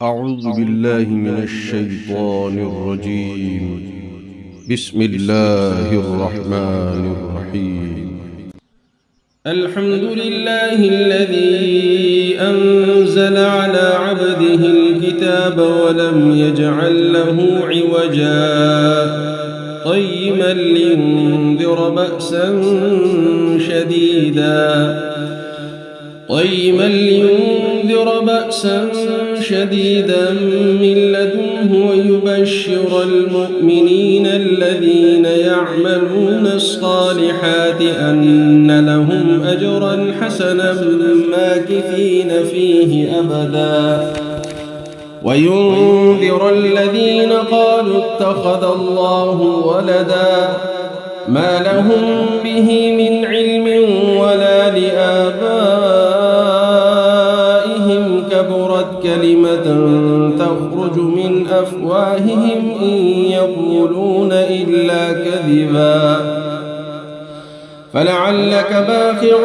أعوذ بالله من الشيطان الرجيم. بسم الله الرحمن الرحيم. الحمد لله الذي أنزل على عبده الكتاب ولم يجعل له عوجا قيما لينذر بأسا شديدا من لدنه ويبشر المؤمنين الذين يعملون الصالحات أن لهم أجرا حسنا ماكثين فيه أبدا وينذر الذين قالوا اتخذ الله ولدا ما لهم به من علم ولا لآبائهم كبرت كلمة تخرج من أفواههم إن يقولون إلا كذبا فلعلك باخع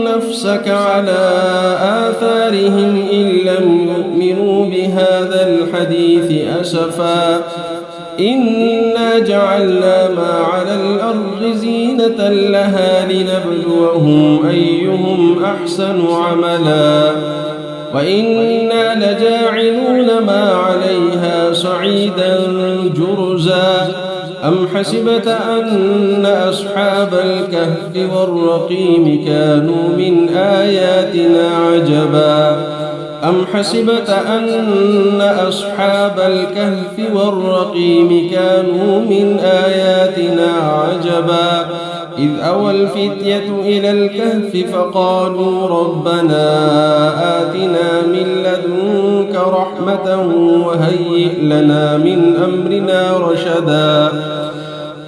نفسك على آثارهم إن لم يؤمنوا بهذا الحديث أسفا إنا جعلنا ما على الأرض زينة لها لنبلوهم أيهم أحسن عملا وإنا لجاعلون ما عليها صعيدا جرزا أم حسبت أن أصحاب الكهف والرقيم كانوا من آياتنا عجبا أم حسبت أن أصحاب الكهف والرقيم كانوا من آياتنا عجبا إذ أوى الفتية إلى الكهف فقالوا ربنا آتنا من لدنك رحمة وهيئ لنا من أمرنا رشدا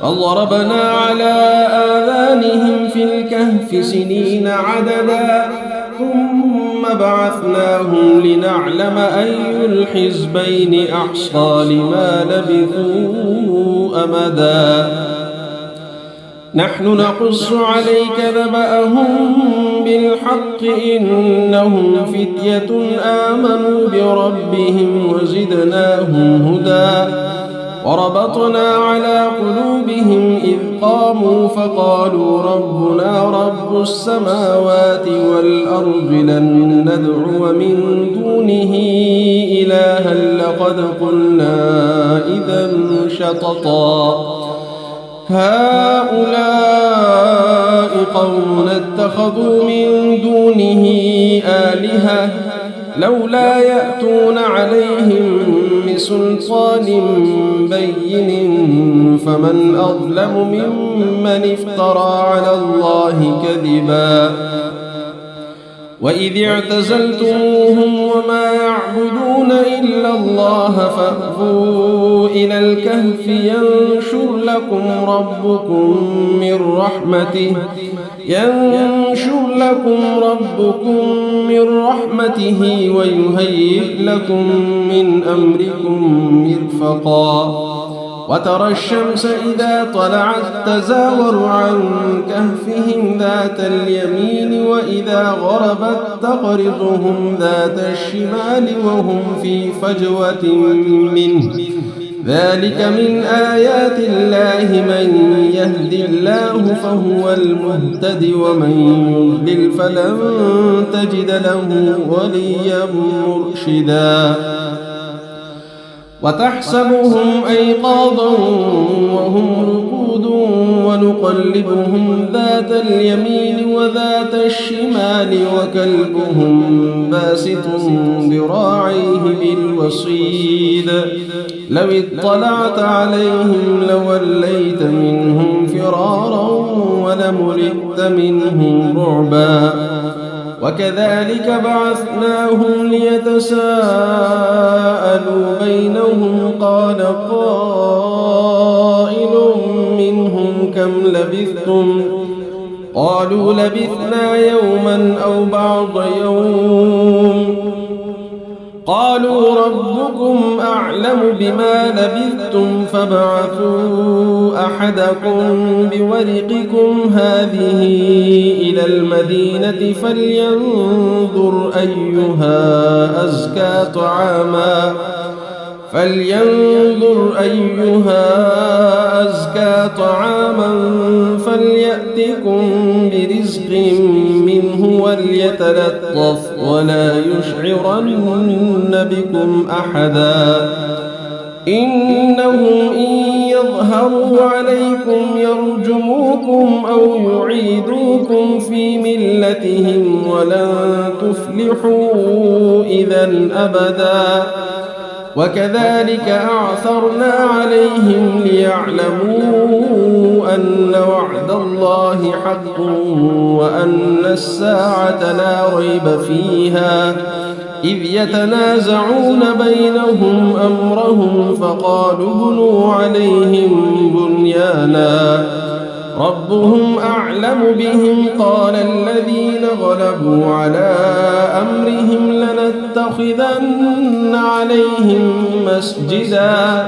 فضربنا على آذانهم في الكهف سنين عددا ثم بعثناهم لنعلم أي الحزبين أحصى لما لبثوا أمدا نحن نقص عليك نبأهم بالحق إنهم فتية آمنوا بربهم وزدناهم هدى وربطنا على قلوبهم إذ قاموا فقالوا ربنا رب السماوات والأرض لن ندعو من دونه إلها لقد قلنا إذا شططا هؤلاء قوم اتخذوا من دونه آلهة لولا يأتون عليهم بسلطان بين فمن أظلم ممن افترى على الله كذبا وإذ اعتزلتموهم وما يعبدون إلا الله فأووا إلى الكهف ينشر لكم ربكم من رحمته ويهيئ لكم من أمركم مرفقا وترى الشمس إذا طلعت تزاور عن كهفهم ذات اليمين وإذا غربت تقرضهم ذات الشمال وهم في فجوة منه ذلك من آيات الله من يهد الله فهو المهتد ومن يضلل فلن تجد له وليا مرشدا وتحسبهم أيقاظا وهم رقود ونقلبهم ذات اليمين وذات الشمال وكلبهم باسط ذراعيه بالوصيد لو اطلعت عليهم لوليت منهم فرارا ولملئت منهم رعبا وكذلك بعثناهم ليتساءلوا بينهم قال قائل منهم كم لبثتم قالوا لبثنا يوما أو بعض يوم قالوا ربكم أعلم بما لبثتم فابعثوا أحدكم بورقكم هذه إلى المدينة فلينظر أيها أزكى طعاما فليأتكم برزق منه وليتلطف ولا يشعرن بكم أحدا إنهم إن يظهروا عليكم يرجموكم أو يعيدوكم في ملتهم ولن تفلحوا إذا أبدا وكذلك أعثرنا عليهم ليعلموا أن وعد الله حق وأن الساعة لا ريب فيها إذ يتنازعون بينهم أمرهم فقالوا ابنوا عليهم بنيانا ربهم أعلم بهم قال الذين غلبوا على أمرهم لنتخذن عليهم مسجدا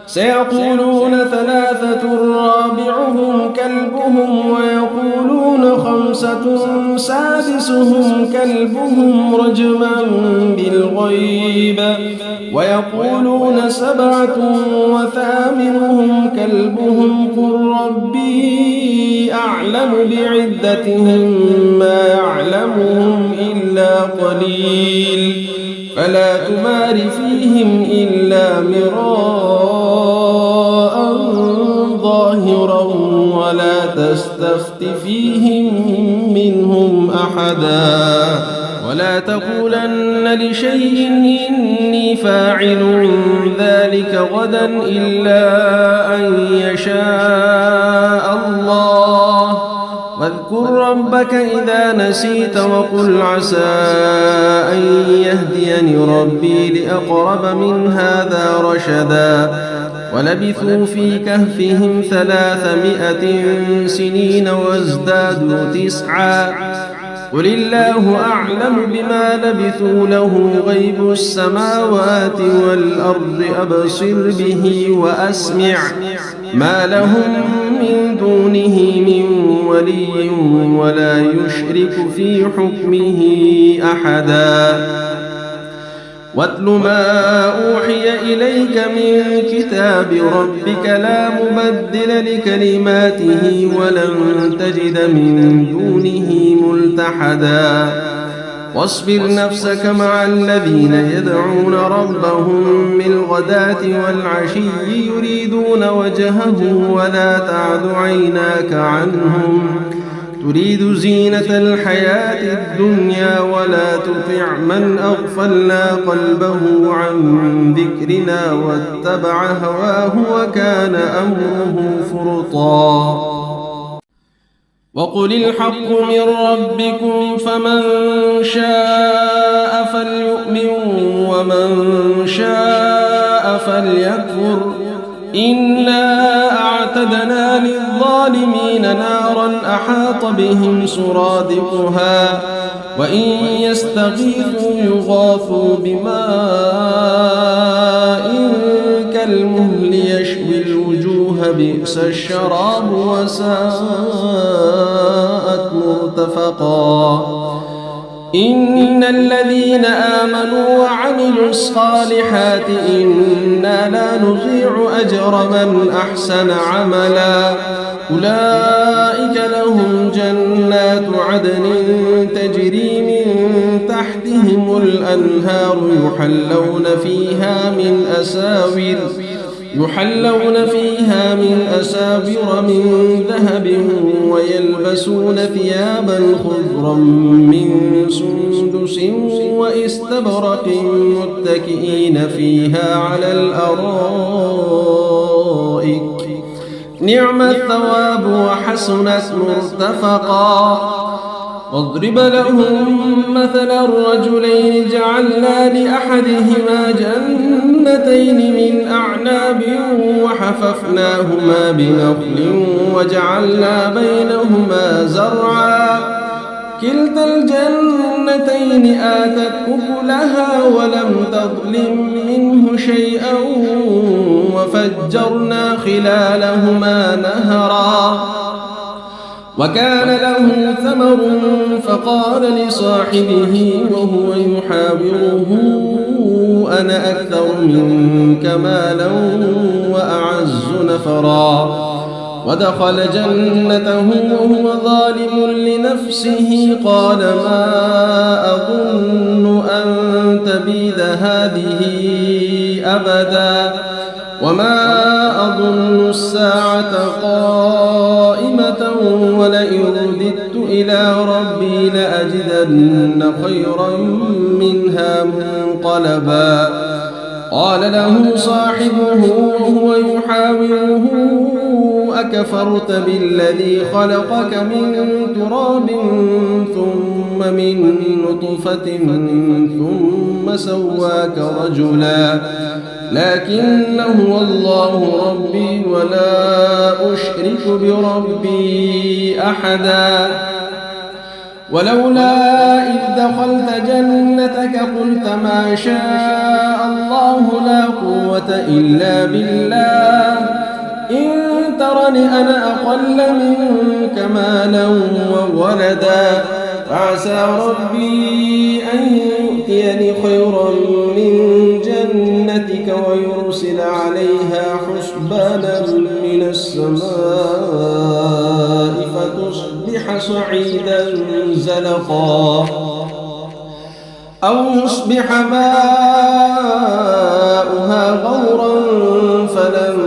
سيقولون ثلاثة رابعهم كلبهم ويقولون خمسة سادسهم كلبهم رجما بالغيب ويقولون سبعة وثامنهم كلبهم قل ربي أعلم بعدتهم ما يعلمهم إلا قليل فلا تمار فيهم إلا مراء ظاهرا ولا تستفت فيهم منهم أحدا ولا تقولن لشيء إني فاعل ذلك غدا إلا أن يشاء الله واذكر ربك إذا نسيت وقل عسى أن يهديني ربي لأقرب من هذا رشدا ولبثوا في كهفهم 300 سنين وازدادوا 9 قل الله أعلم بما لبثوا له غيب السماوات والأرض أبصر به وأسمع ما لهم من دونه من ولي ولا يشرك في حكمه أحدا واتل ما أوحي إليك من كتاب ربك لا مبدل لكلماته ولن تجد من دونه ملتحدا واصبر نفسك مع الذين يدعون ربهم بالغداة والعشي يريدون وجهه ولا تعد عيناك عنهم تريد زينة الحياة الدنيا ولا تطع من أغفلنا قلبه عن ذكرنا واتبع هواه وكان أمره فرطا وقل الحق من ربكم فمن شاء فليؤمن ومن شاء فليكفر إنا أعتدنا للظالمين نارا أحاط بهم سرادقها وإن يستغيثوا يغاثوا بماء كالمهل يشوي الوجوه بئس الشراب وساءت مرتفقا إن الذين آمنوا وعملوا الصالحات إنا لا نضيع أجر من أحسن عملا أولئك لهم جنات عدن تجري من تحتهم الأنهار يحلون فيها من أساور من ذهب ويلبسون ثيابا خضرا من سندس واستبرق متكئين فيها على الأرائك نعم الثواب وحسنت مرتفقا واضرب لهم مثل الرجلين جعلنا لأحدهما جنتين من أعناب وحففناهما بنخل وجعلنا بينهما زرعا كلتا الجنتين آتت أكلها ولم تظلم منه شيئا وفجرنا خلالهما نهرا وكان له ثمر فقال لصاحبه وهو يحاوره أنا أكثر منك مالا وأعز نفرا ودخل جنته وهو ظالم لنفسه قال ما أظن أن تبيد هذه أبدا وما أظن الساعة قائمة ولئن رددت إلى ربي لأجدن خيرا منها منقلبا قال له صاحبه وهو يحاوره أكفرت بالذي خلقك من تراب ثم من نطفة ثم سواك رجلا لكن هو الله ربي ولا أشرك بربي أحدا ولولا إذ دخلت جنتك قلت ما شاء الله لا قوة إلا بالله إن ترني أنا أقل منك مالا وولدا فعسى ربي أن يؤتيني خيرا من جنتك ويرسل عليها حسبانا من السماء فتصبح صعيدا زلقا أو يصبح ماؤها غورا فلن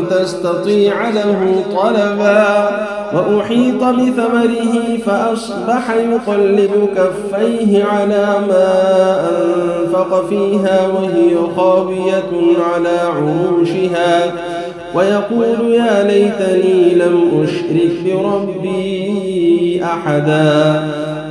تستطيع له طلبا وأحيط بثمره فأصبح يقلب كفيه على ما أنفق فيها وهي خاوية على عروشها ويقول يا ليتني لم أشرك بربي أحدا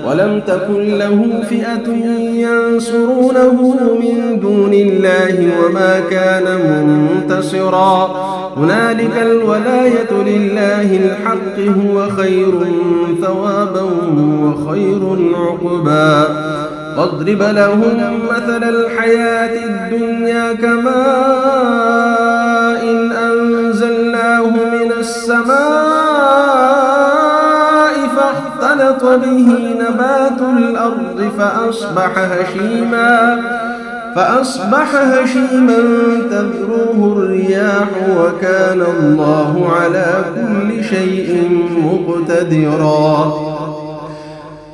ولم تكن له فئة ينصرونه من دون الله وما كان منتصرا هنالك الولاية لله الحق هو خير ثوابا وخير عقبا واضرب لهم مثل الحياة الدنيا كماء إن أنزلناه من السماء فاختلط به نبات الأرض فأصبح هشيما تذروه الرياح وكان الله على كل شيء مقتدرا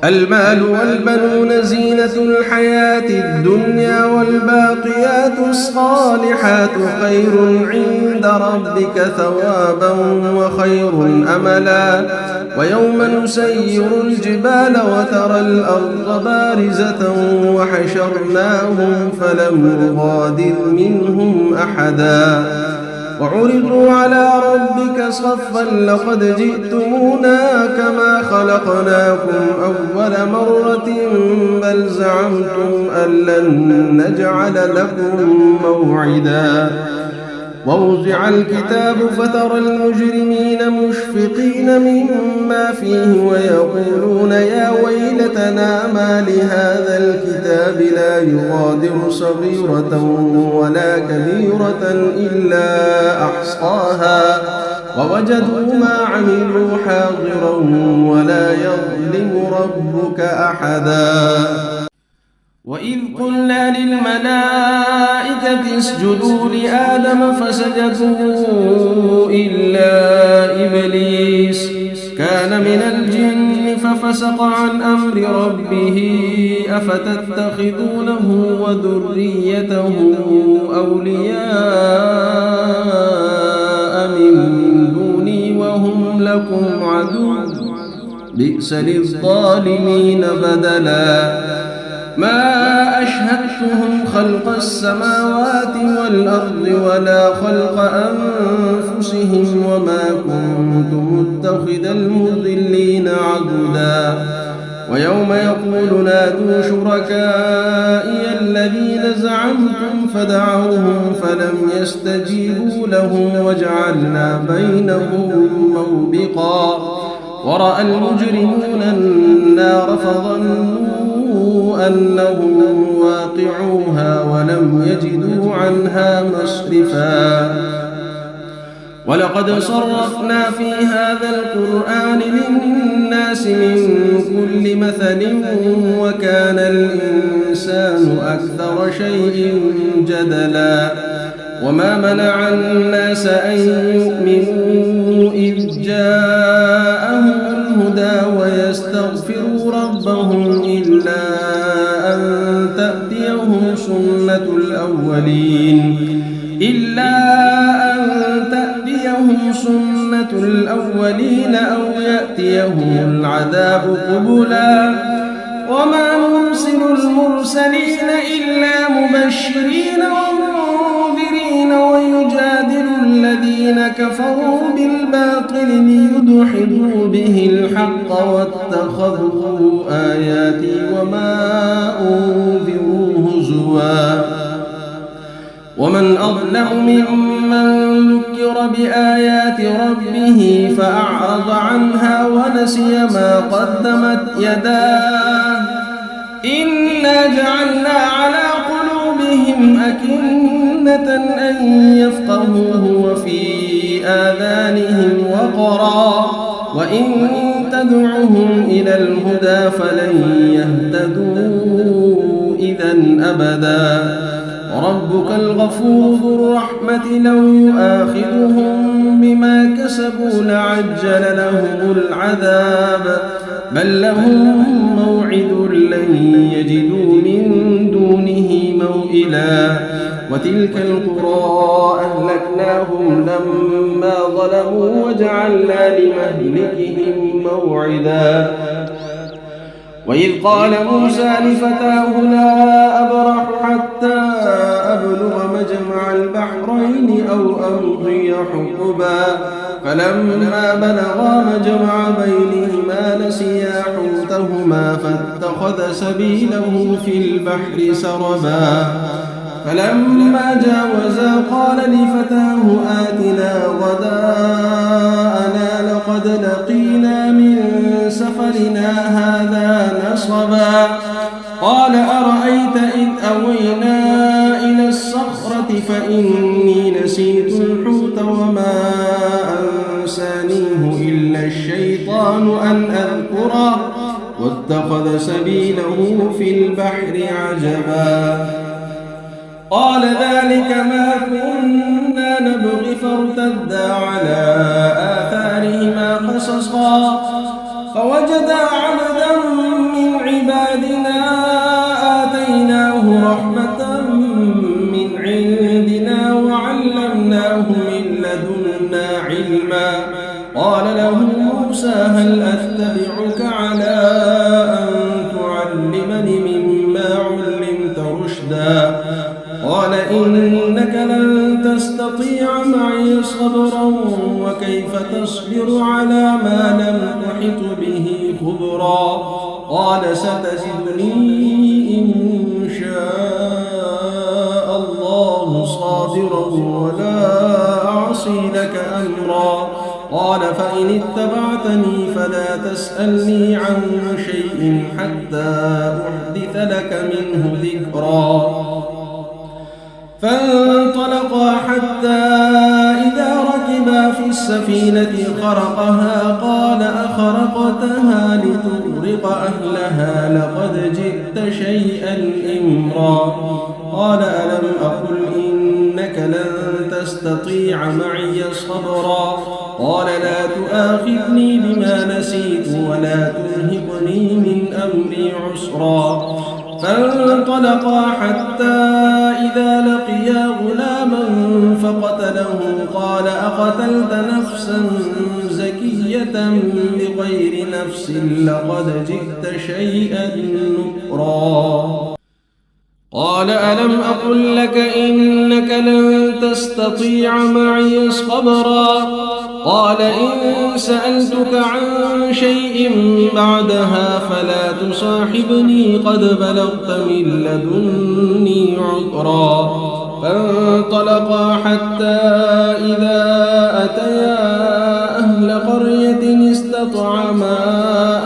المال والبنون زينة الحياة الدنيا والباقيات الصالحات خير عند ربك ثوابا وخير أملا ويوم نسير الجبال وترى الأرض بارزة وحشرناهم فلم نغادر منهم أحدا وعرضوا على ربك صفا لقد جئتمونا كما خلقناكم أول مرة بل زعمتم أن لن نجعل لكم موعدا ووضع الكتاب فترى المجرمين مشفقين مما فيه ويقولون يا ويلتنا ما لهذا الكتاب لا يغادر صغيرة ولا كبيرة إلا أحصاها ووجدوا ما عملوا حاضرا ولا يظلم ربك أحدا وإذ قلنا للملائكة اسجدوا لآدم فسجدوا إلا إبليس كان من الجن ففسق عن أمر ربه أفتتخذونه وذريته أولياء من دوني وهم لكم عدو بئس للظالمين بدلا ما أشهدتهم خلق السماوات والأرض ولا خلق أنفسهم وما كنت متخذ المضلين عضدا ويوم يقول نادوا شركائي الذين زعمتم فدعوهم فلم يستجيبوا لهم وجعلنا بينهم موبقا ورأى المجرمون النار فظنوا أنهم واقعوها ولم يجدوا عنها مصرفا ولقد صرفنا في هذا القرآن للناس من كل مثل وكان الإنسان أكثر شيء جدلا وما منع الناس أن يؤمنوا إذ جاءهم الهدى ويستغفروا ربهم إلا أن تأتيهم سنة الأولين أو يأتيهم العذاب قبلا وما نرسل المرسلين إلا مبشرين ومنذرين ويجادل الذين كفروا بالباطل ليدحضوا به الحق واتخذوا آياتي وما أنذروا هزوا ومن أظلم ممن ذكر بآيات ربه فأعرض عنها ونسي ما قدمت يداه إنا جعلنا على قلوبهم أكنة أن يفقهوه وفي آذانهم وقرا وإن تدعهم إلى الهدى فلن يهتدوا إذا أبدا وربك الغفور ذو الرحمة لو يؤاخذهم بما كسبوا لعجل لهم العذاب بل لهم موعد لن يجدوا من دونه موئلا وتلك القرى أهلكناهم لما ظلموا وجعلنا لمهلكهم موعدا وإذ قال موسى لفتاه لا أبرح حتى أبلغ مجمع البحرين أو أمضي حقبا فلما بلغا مجمع بينهما نسيا حوتهما فاتخذ سبيله في البحر سربا فلما جاوزا قال لفتاه آتنا غداءنا لقد لقينا من سفرنا هذا نصبا قال أرأيت إذ أوينا إلى الصخرة فإني نسيت الحوت وما أنسانيه إلا الشيطان أن أذكره واتخذ سبيله في البحر عجبا قال ذلك ما كنا نبغي فارتدا على آثارهما قصصا فوجدا عبدا من عبادنا آتيناه رحمة من عندنا وعلمناه من لدنا علما قال له موسى هل أتبعك على أن تعلمني مما علمت رشدا قال إنك لن تستطيع معي صبرا وكيف تصبر على ما لم تحط به خبرا قال ستجدني إن شاء الله صابرا ولا أعصي لك أمرا قال فإن اتبعتني فلا تسألني عن شيء حتى أحدث لك منه ذكرا فانطلقا حتى إذا ركبا في السفينة خرقها قال أخرقتها لتغرق أهلها لقد جئت شيئا إمرا قال ألم أقل إنك لن تستطيع معي صبرا قال لا تؤاخذني بما نسيت ولا ترهقني من أمري عسرا فانطلقا حتى إذا لقيا غلاما فقتله قال أقتلت نفسا زكية بغير نفس لقد جئت شيئا نكرا قال ألم أقل لك إنك لن تستطيع معي صبرا قال إن سألتك عن شيء بعدها فلا تصاحبني قد بلغت من لدني عذرا فانطلقا حتى إذا أتيا أهل قرية استطعما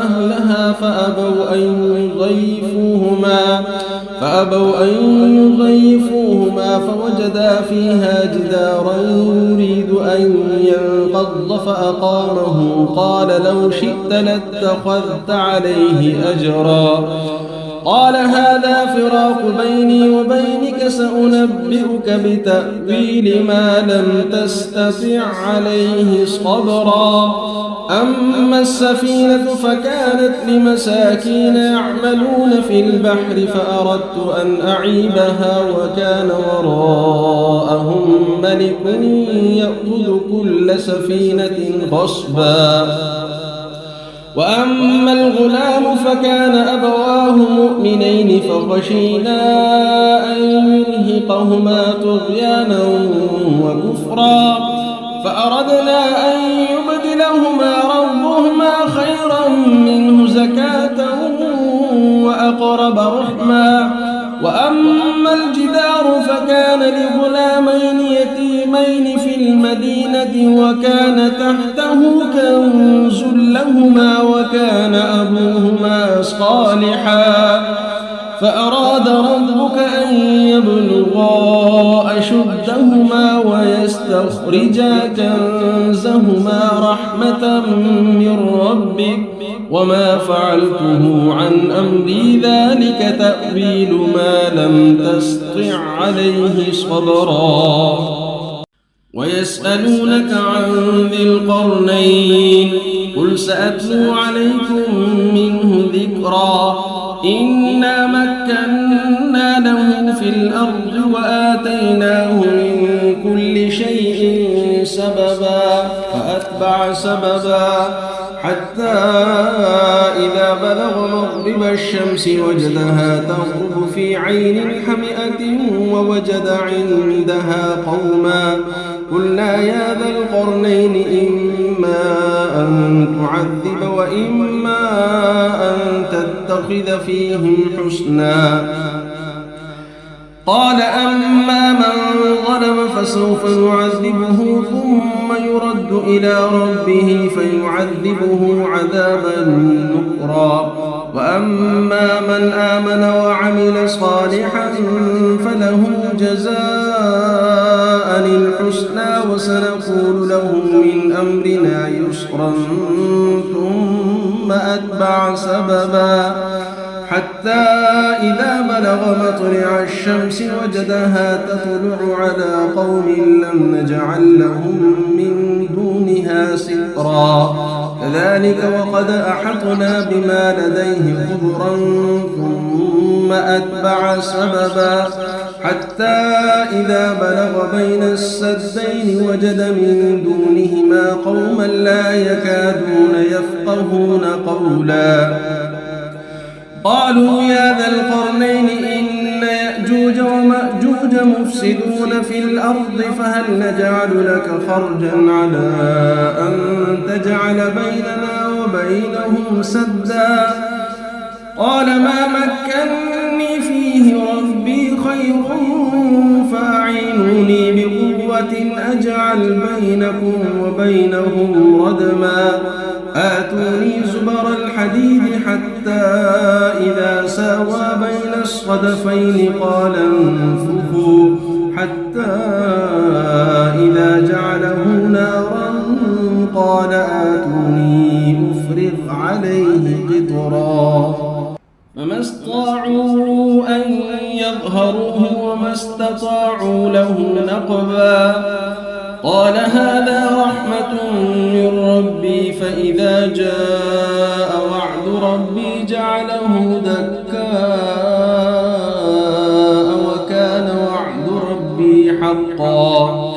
أهلها فأبوا أن يضيفوهما فوجدا فيها جدارا يريد أن ينقض فأقامه قال لو شئت لاتخذت عليه أجرا قال هذا فراق بيني وبينك سأنبئك بتأويل ما لم تستطع عليه صبرا أما السفينة فكانت لمساكين يعملون في البحر فأردت أن أعيبها وكان وراءهم ملك يأخذ كل سفينة غصبا وأما الغلام فكان أبواه مؤمنين فخشينا أن يرهقهما طغيانا وكفرا فأردنا أن يبدلهما ربهما خيرا منه زكاة وأقرب رحما وأما الجدار فكان لغلامين يتيمين في المدينة وكان تحته كنز لهما وكان أبوهما صالحا فأراد ربك أن يبلغا أشدهما ويستخرجا كنزهما رحمة من ربك وما فعلته عن أمري ذلك تأويل ما لم تسطع عليه صبرا ويسألونك عن ذي القرنين قل سأتلو عليكم منه ذكرا إنا مكنا له في الأرض وآتيناه من كل شيء سببا فأتبع سببا حتى إذا بلغ مغرب الشمس وجدها تغرب في عين حمئة ووجد عندها قوما قلنا يا ذا القرنين إما أن تعذب وإما أن تتخذ فيهم حسنا قال أما من ظلم فسوف نعذبه ثم يرد إلى ربه فيعذبه عذابا نكرا وأما من آمن وعمل صالحا فله جزاء الحسنى وسنقول له من أمرنا يسرا ثم أتبع سببا حتى إذا بلغ مطلع الشمس وجدها تطلع على قوم لم نجعل لهم من دونها سترا كذلك وقد أحطنا بما لديه خبرا ثم أتبع سببا حتى إذا بلغ بين السدين وجد من دونهما قوما لا يكادون يفقهون قولا قالوا يا ذا القرنين إن يأجوج ومأجوج مفسدون في الأرض فهل نجعل لك خرجا على أن تجعل بيننا وبينهم سدا قال ما مكنني فيه ربي خير فأعينوني بقوة أجعل بينكم وبينهم ردما آتوني زبر الحديد حتى إذا ساوى بين الصدفين قال انفخوا حتى إذا جعله نارا قال آتوني أفرغ عليه قطرا فما استطاعوا أن يظهروه وما استطاعوا له نقبا قال هذا رحمة من ربي فإذا جاء وعد ربي جعله دكاء وكان وعد ربي حقا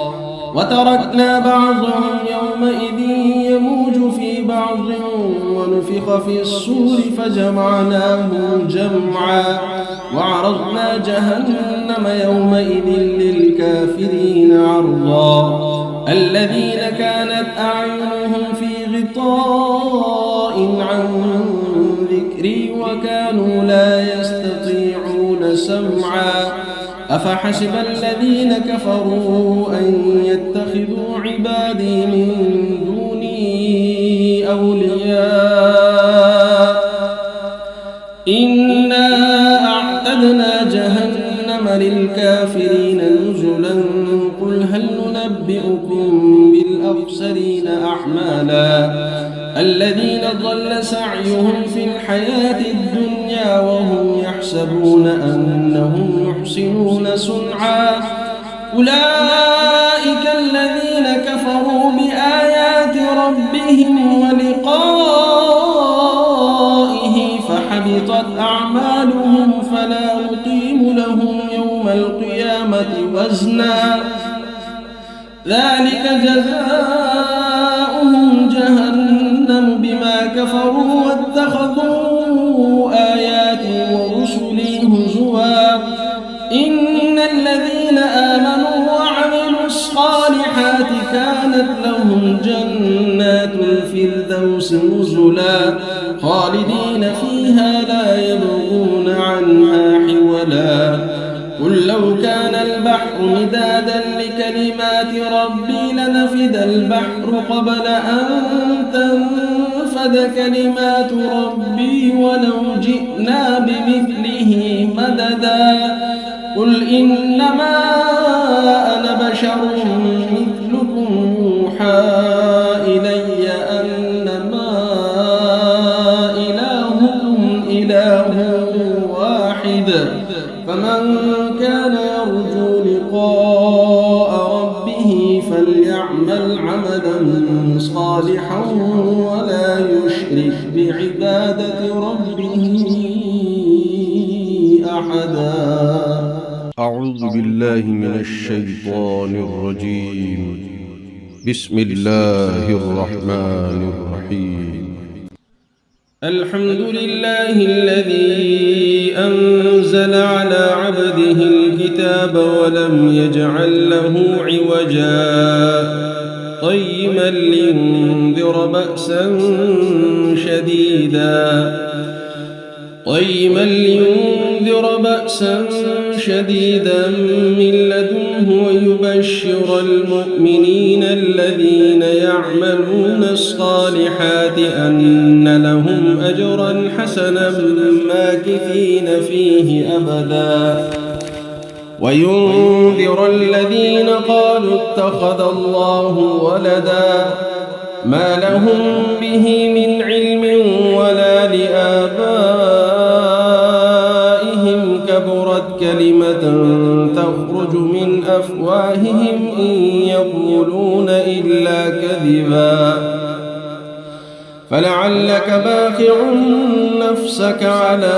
وتركنا بعضهم يومئذ يموج في بعض ونفخ في الصور فجمعناهم جمعا وعرضنا جهنم يومئذ للكافرين عرضا الذين كانت أعينهم في غطاء عن ذكري وكانوا لا يستطيعون سمعا أفحسب الذين كفروا أن يتخذوا عبادي من دوني أولياء إنا أعتدنا جهنم للكافرين نزلا قل هل ننبئكم بالأخسرين أعمالا الذين ضل سعيهم في الحياة الدنيا وهم يحسبون أنهم يحسنون صنعا أولئك الذين كفروا بآيات ربهم ولقائه فحبطت أعمالهم فلا نقيم لهم يوم القيامة وزنا ذلك جزاؤهم جهنم بما كفروا واتخذوا آياتي ورسلي هزوا إن الذين آمنوا وعملوا الصالحات كانت لهم جنات الفردوس نزلا خالدين فيها لا يبغون عنها حولا قل لو كان البحر مدادا لكلمات ربي لنفد البحر قبل أن تنفد كلمات ربي ولو جئنا بمثله مددا قل إنما أنا بشر مثلكم يوحى إلي أنما إلهكم إله واحد فمن كان يرجو لقاء ربه فليعمل عملا صالحا ولا يشرك بعبادة ربه أحدا. أعوذ بالله من الشيطان الرجيم. بسم الله الرحمن الرحيم. الحمد لله الذي أنزل على عبده الكتاب ولم يجعل له عوجا قيما لينذر بأسا شديدا من لدنه ويبشر المؤمنين الذين يعملون الصالحات أن لهم أجرا حسنا ماكثين فيه أبدا وينذر الذين قالوا اتخذ الله ولدا ما لهم به من علم ولا لآبائهم كبرت كلمة تخرج من أفواههم إن يقولون إلا كذبا فلعلك باخع نفسك على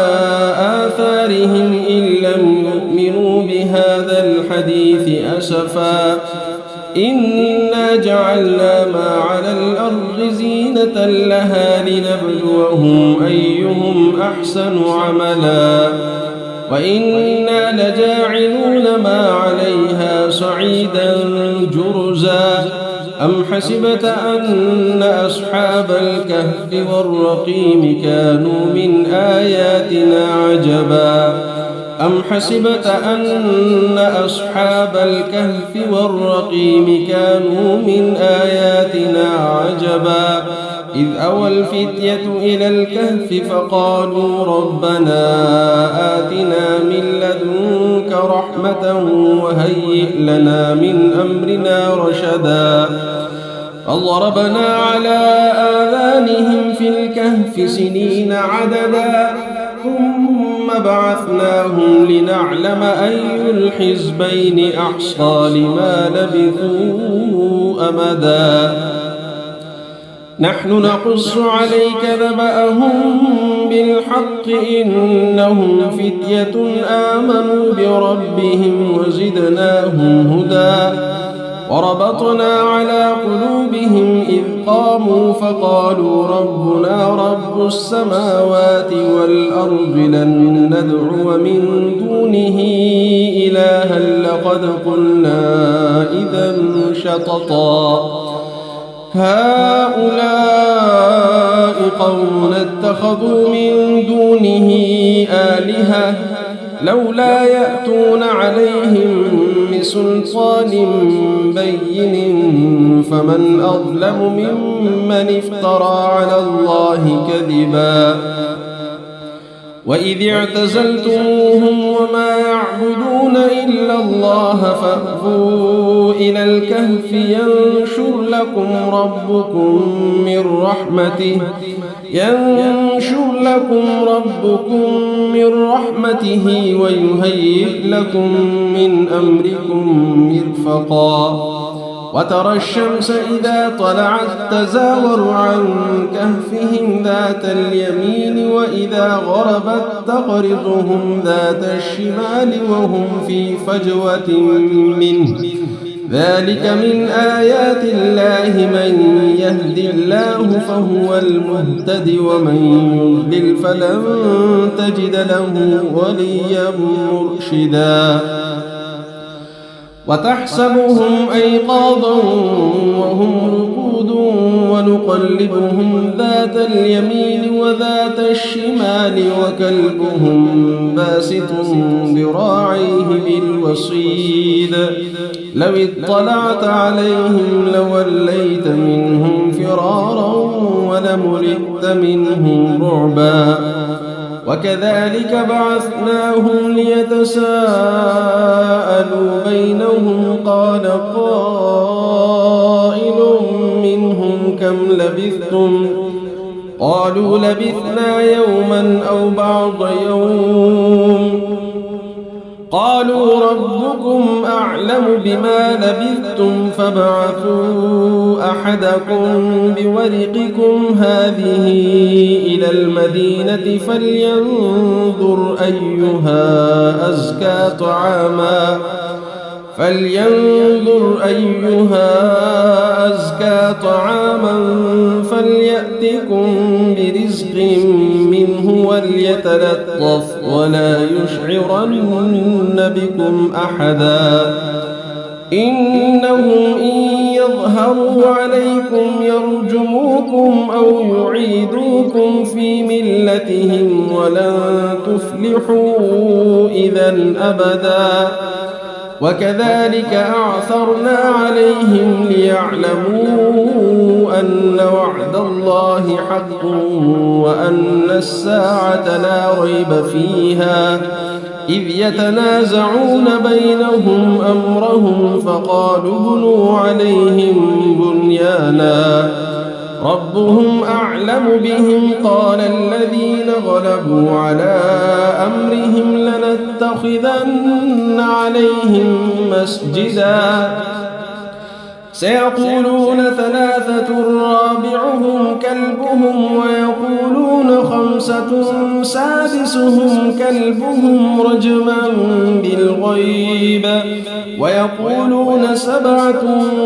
آثارهم إن لم يؤمنوا بهذا الحديث أسفا إنا جعلنا ما على الأرض زينة لها لنبلوهم أيهم أحسن عملا وإنا لجاعلون ما عليها صعيدا جرزا أم حسبت أن أصحاب الكهف والرقيم كانوا من آياتنا عجبا أم حسبت أن أصحاب الكهف والرقيم كانوا من آياتنا عجبا إذ أوى الفتية إلى الكهف فقالوا ربنا آتنا من لدنك رحمة وهيئ لنا من أمرنا رشدا فضربنا على آذانهم في الكهف سنين عددا ثم بعثناهم لنعلم أي الحزبين أحصى لما لبثوا أمدا نحن نقص عليك نبأهم بالحق إنهم فتية آمنوا بربهم وزدناهم هدى وربطنا على قلوبهم إذ قاموا فقالوا ربنا رب السماوات والأرض لن ندعو من دونه إلها لقد قلنا إذا شططا هؤلاء قوم اتخذوا من دونه آلهة لولا يأتون عليهم بسلطان بين فمن أظلم ممن افترى على الله كذبا وإذ اعتزلتموهم وما يعبدون إلا الله فأووا إلى الكهف ينشر لكم ربكم من رحمته ويهيئ لكم من أمركم مرفقا وترى الشمس إذا طلعت تزاور عن كهفهم ذات اليمين وإذا غربت تقرضهم ذات الشمال وهم في فجوة منه ذلك من آيات الله من يهد الله فهو المهتد ومن يضلل فلن تجد له وليا مرشدا وتحسبهم أيقاظا وهم رقود ونقلبهم ذات اليمين وذات الشمال وكلبهم باسط ذراعيه بالوصيد لو اطلعت عليهم لوليت منهم فرارا ولملئت منهم رعبا وكذلك بعثناهم ليتساءلوا بينهم قال قائل منهم كم لبثتم قالوا لبثنا يوما أو بعض يوم قالوا ربكم أعلم بما لبثتم فابعثوا أحدكم بورقكم هذه إلى المدينة فلينظر أيها أزكى طعاما فليأتكم برزق منه وليتلطف ولا يشعرن بكم أحدا إنهم إن يظهروا عليكم يرجموكم أو يعيدوكم في ملتهم ولن تفلحوا إذا أبدا وكذلك أعثرنا عليهم ليعلموا أن وعد الله حق وأن الساعة لا ريب فيها إذ يتنازعون بينهم أمرهم فقالوا ابنوا عليهم بنيانا ربهم أعلم بهم قال الذين غلبوا على أمرهم لنتخذن عليهم مسجدا سيقولون ثلاثة رابعهم كلبهم ويقولون خمسة سادسهم كلبهم رجما بالغيب ويقولون سبعة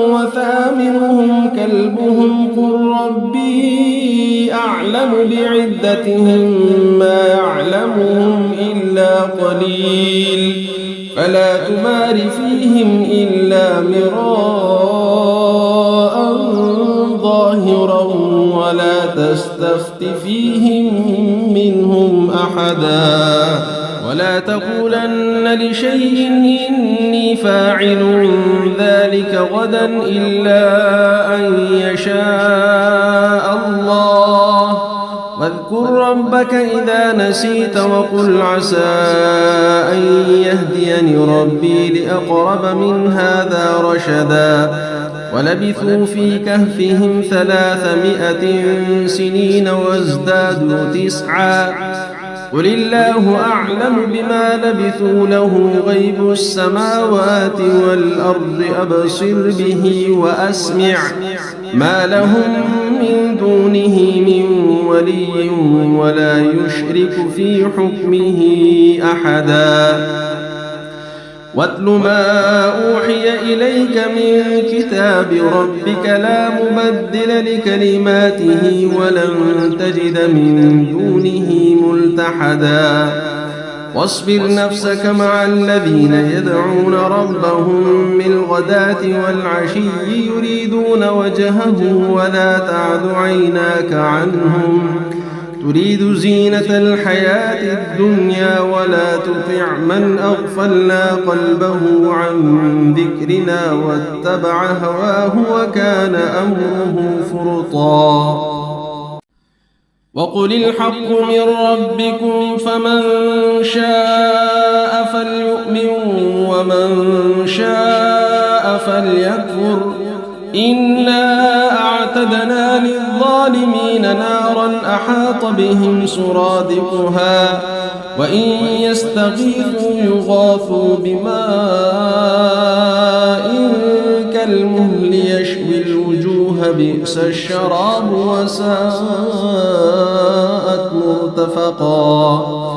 وثامنهم كلبهم قل ربي أعلم بعدتهم ما يعلمهم إلا قليل فلا تمار فيهم إلا مراء ظاهرا ولا تستفت فيهم منهم أحدا ولا تقولن لشيء إني فاعل ذلك غدا إلا أن يشاء الله واذكر ربك إذا نسيت وقل عسى أن يهديني ربي لأقرب من هذا رشدا ولبثوا في كهفهم 300 سنين وازدادوا 9 قل الله أعلم بما لبثوا له غيب السماوات والأرض أبصر به وأسمع ما لهم من دونه من ولي ولا يشرك في حكمه أحدا واتل ما أوحي إليك من كتاب ربك لا مبدل لكلماته ولن تجد من دونه ملتحدا واصبر نفسك مع الذين يدعون ربهم بالغداة والعشي يريدون وجهه ولا تعد عيناك عنهم تريد زينة الحياة الدنيا ولا تطع من أغفلنا قلبه عن ذكرنا واتبع هواه وكان أمره فرطا وقل الحق من ربكم فمن شاء فليؤمن ومن شاء فليكفر إنا أعتدنا للظالمين نارا أحاط بهم سرادقها وإن يستغيثوا يغاثوا بماء كالمهل يشوي الوجوه بئس الشراب وساءت مرتفقا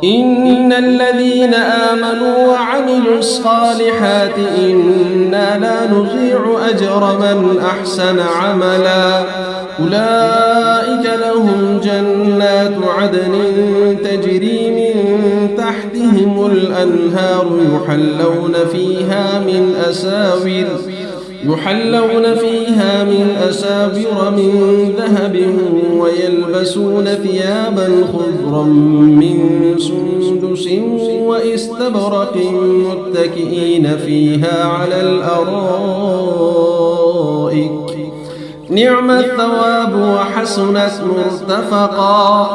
إن الذين آمنوا وعملوا الصالحات إنا لا نضيع أجر من أحسن عملا أولئك لهم جنات عدن تجري من تحتهم الأنهار يحلون فيها من أساور من ذهب ويلبسون ثيابا خضرا من سندس واستبرق متكئين فيها على الأرائك نعم الثواب وحسنت مرتفقا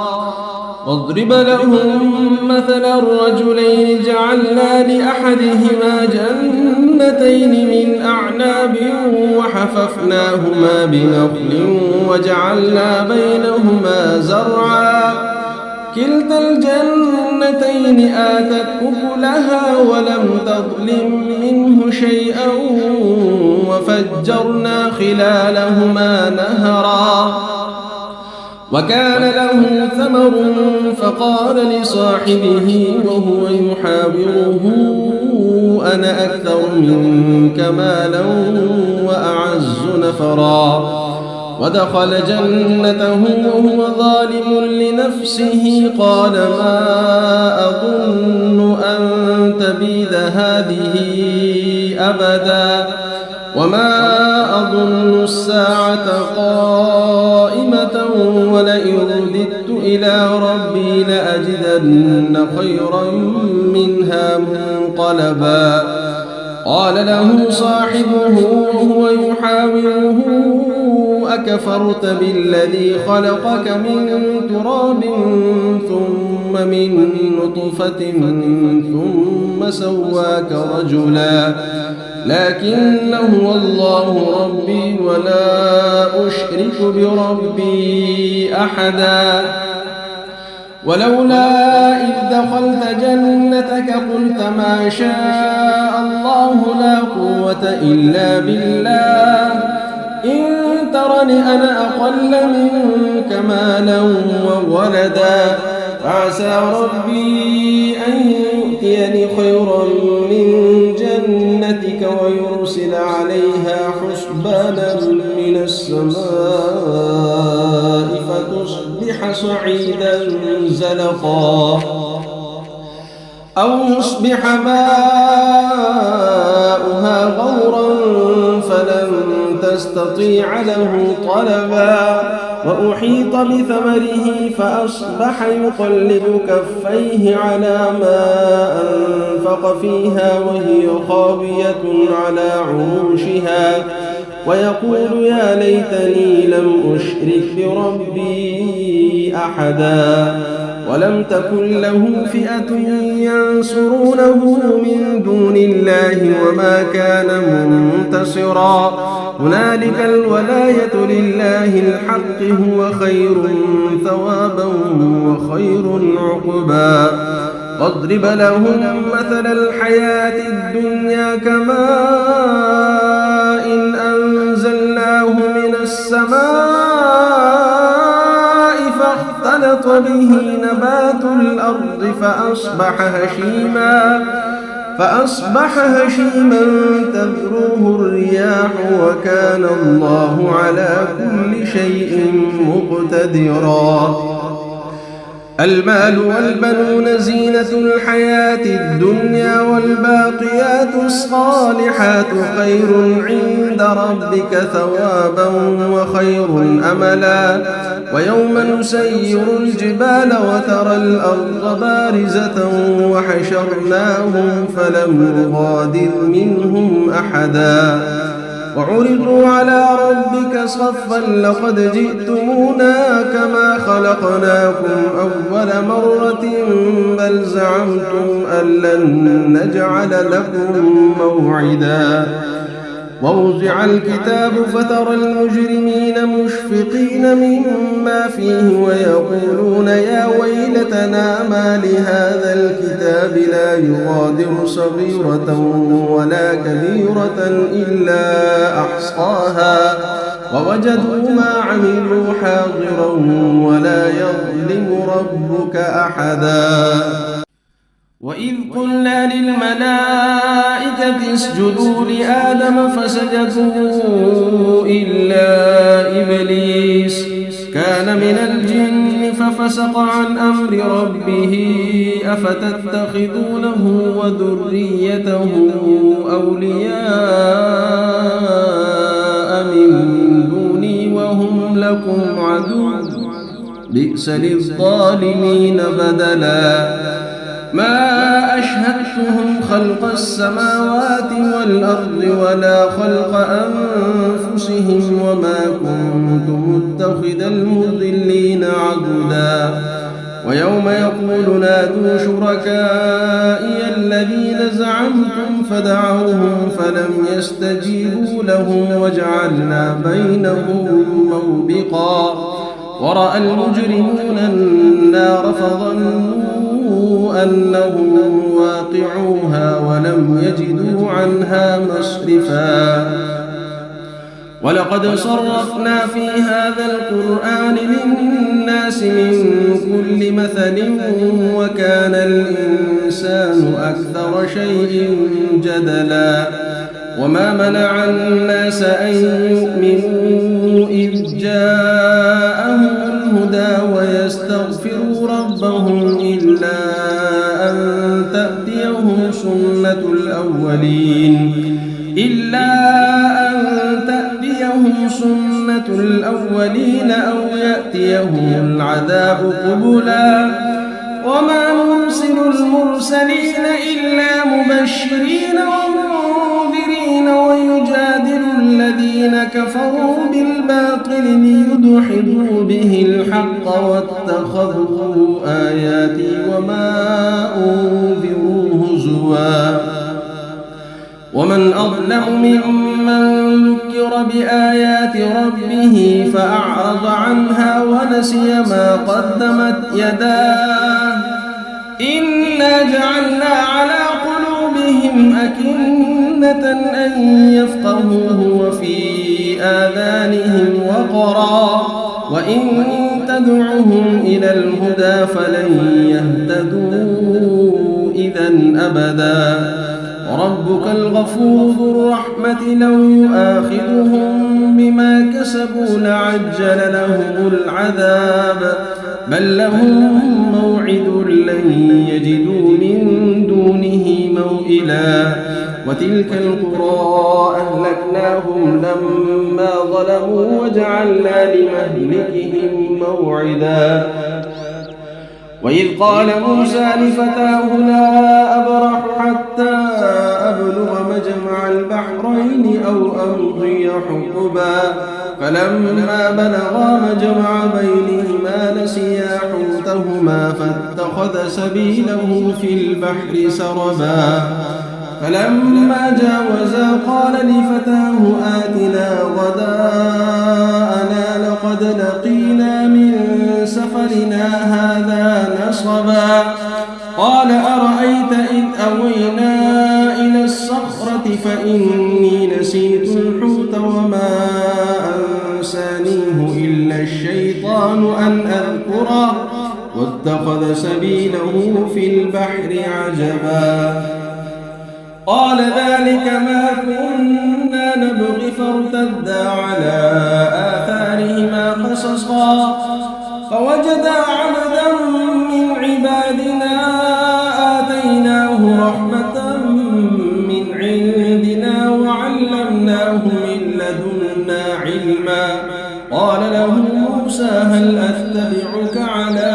واضرب لهم مثل الرجلين جعلنا لأحدهما جنتين من أعناب وحففناهما بنخل وجعلنا بينهما زرعا كلتا الجنتين آتت أكلها ولم تظلم منه شيئا وفجرنا خلالهما نهرا وكان له ثمر فقال لصاحبه وهو يحاوره أنا أكثر منك مالا وأعز نفرا ودخل جنته وهو ظالم لنفسه قال ما أظن أن تبيد هذه أبدا وما أظن الساعة قائمة ولئن رددت إلى ربي لأجدن خيرا منها منقلبا قال له صاحبه وهو يحاوره أكفرت بالذي خلقك من تراب ثم من نطفة ثم سواك رجلا لكن هو الله ربي ولا أشرك بربي أحدا ولولا إذ دخلت جنتك قلت ما شاء الله لا قوة إلا بالله إن ترني أنا أقل منك مالا وولدا فعسى ربي أن يؤتيني خيرا من جنتك ويرسل عليها حسبانا من السماء فتصبح صعيدا زلقا أو يصبح ماؤها غورا فلن تستطيع له طلبا وأحيط بثمره فأصبح يقلب كفيه على ما أنفق فيها وهي خاوية على عروشها ويقول يا ليتني لم أشرك بربي أحدا ولم تكن له فئة ينصرونه من دون الله وما كان منتصرا هنالك الولاية لله الحق هو خير ثوابا وخير عقبا واضرب لهم مثل الحياة الدنيا كماء إن أنزلناه من السماء فاختلط به نبات الأرض فأصبح هشيما تذروه الرياح وكان الله على كل شيء مقتدرا المال والبنون زينة الحياة الدنيا والباقيات الصالحات خير عند ربك ثوابا وخير أملا ويوم نسير الجبال وترى الأرض بارزة وحشرناهم فلم نغادر منهم أحدا وعرضوا على ربك صفا لقد جئتمونا كما خلقناكم أول مرة بل زعمتم أن لن نجعل لكم موعدا ووضع الكتاب فترى المجرمين مشفقين مما فيه ويقولون يا ويلتنا ما لهذا الكتاب لا يغادر صغيرة ولا كبيرة إلا أحصاها ووجدوا ما عملوا حاضرا ولا يظلم ربك أحدا وإذ قلنا للملائكة اسجدوا لآدم فسجدوا إلا إبليس كان من الجن ففسق عن أمر ربه أفتتخذونه وذريته أولياء من دوني وهم لكم عدو بئس للظالمين بدلا ما أشهدتهم خلق السماوات والأرض ولا خلق أنفسهم وما كنت متخذ المضلين عضدا ويوم يقول نادوا شركائي الذين زعمتم فدعوهم فلم يستجيبوا لهم وجعلنا بينهم موبقا ورأى المجرمون النار فظنوا أنهم واقعوها ولم يجدوا عنها مصرفا ولقد صرفنا في هذا القرآن للناس من كل مثل وكان الإنسان أكثر شيء جدلا وما منع الناس أن يؤمنوا إذ جاءهم الهدى ويستغفروا ربهم إلا أن تأتيهم سنة الأولين أو يأتيهم العذاب قبلا وما نرسل المرسلين إلا مبشرين ومنذرين ويجادل الذين كفروا بالباطل ليدحضوا به الحق واتخذوا آياتي وما أنذروا هزوا ومن أظلم ممن ذكر بآيات ربه فأعرض عنها ونسي ما قدمت يداه إنا جعلنا على قلوبهم أكنة أن يفقهوه وفي آذانهم وقرا وإن تدعهم إلى الهدى فلن يهتدوا إذا أبدا وربك الغفور ذو الرحمة لو يؤاخذهم بما كسبوا لعجل لهم العذاب بل لهم موعد لن يجدوا من دونه موئلا وتلك القرى أهلكناهم لما ظلموا وجعلنا لمهلكهم موعدا وإذ قال موسى لفتاه لا أبرح حتى أبلغ مجمع البحرين أو أمضي حقبا فلما بلغا مجمع بينهما نسيا حوتهما فاتخذ سبيله في البحر سربا فلما جاوزا قال لفتاه آتنا غداءنا لقد لقينا من سفرنا هذا نصبا قال أرأيت إذ أوينا إلى الصخرة فإني نسيت الحوت وما أنسانيه إلا الشيطان أن أذكره واتخذ سبيله في البحر عجبا قال ذلك ما كنا نبغي فارتدا على آثارهما قصصا فوجدا عبدا إلينا وعلمناه من لدنا علما. قال له موسى هل أتبعك على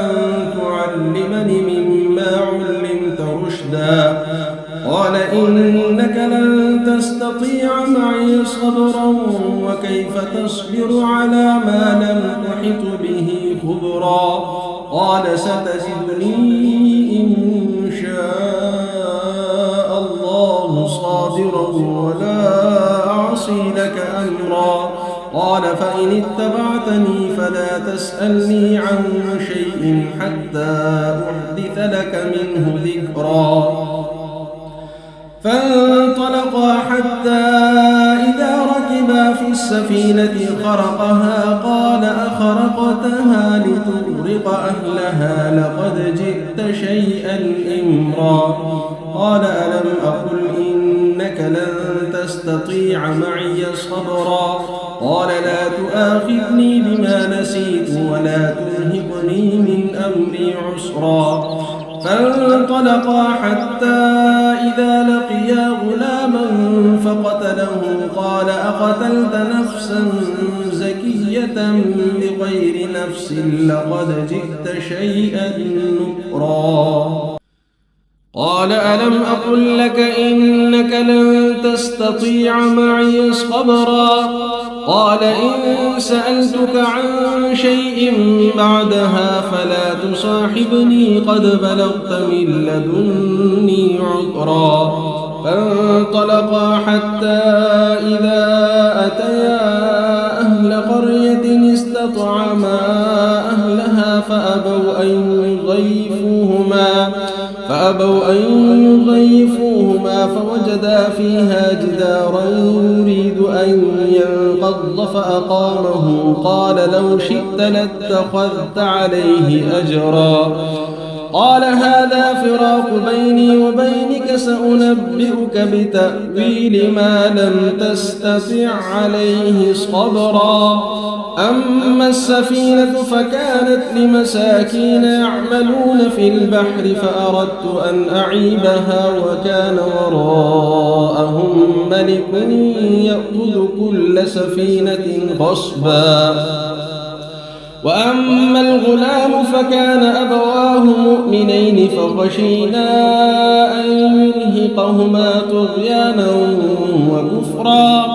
أن تعلمني مما علمت رشدا؟ قال إنك لن تستطيع معي صبرا وكيف تصبر على ما لم تحط به خبرا. قال ستجدني إن شاء الله صابرا ولا أعصي لك أمرا. قال فإن اتبعتني فلا تسألني عن شيء حتى أحدث لك منه ذكرا. فانطلقا حتى إذا ركبا في السفينة خرقها قال أخرقتها لتغرق أهلها لقد جئت شيئا إمرا. قال ألم أقل إنك لن تستطيع معي صبرا. قال لا تؤاخذني بما نسيت ولا ترهقني من أمري عسرا. فانطلقا حتى إذا لقيا غلاما فقتله قال أقتلت نفسا زكية بغير نفس لقد جئت شيئا نكرا. قال ألم أقل لك إنك لن تستطيع معي صبرا. قال إن سألتك عن شيء بعدها فلا تصاحبني قد بلغت من لدني عذرا. فانطلقا حتى إذا أتيا أهل قرية استطعما أهلها فأبوا أن يضيفوهما فوجدا فيها جدارا يريد أن ينقض فأقامه. قال لو شئت لاتخذت عليه أجرا. قال هذا فراق بيني وبينك سأنبئك بتأويل ما لم تستطع عليه صبرا. أما السفينة فكانت لمساكين يعملون في البحر فأردت أن أعيبها وكان وراءهم ملك يأخذ كل سفينة غصبا. وأما الغلام فكان أبواه مؤمنين فخشينا أن يرهقهما طغيانا وكفرا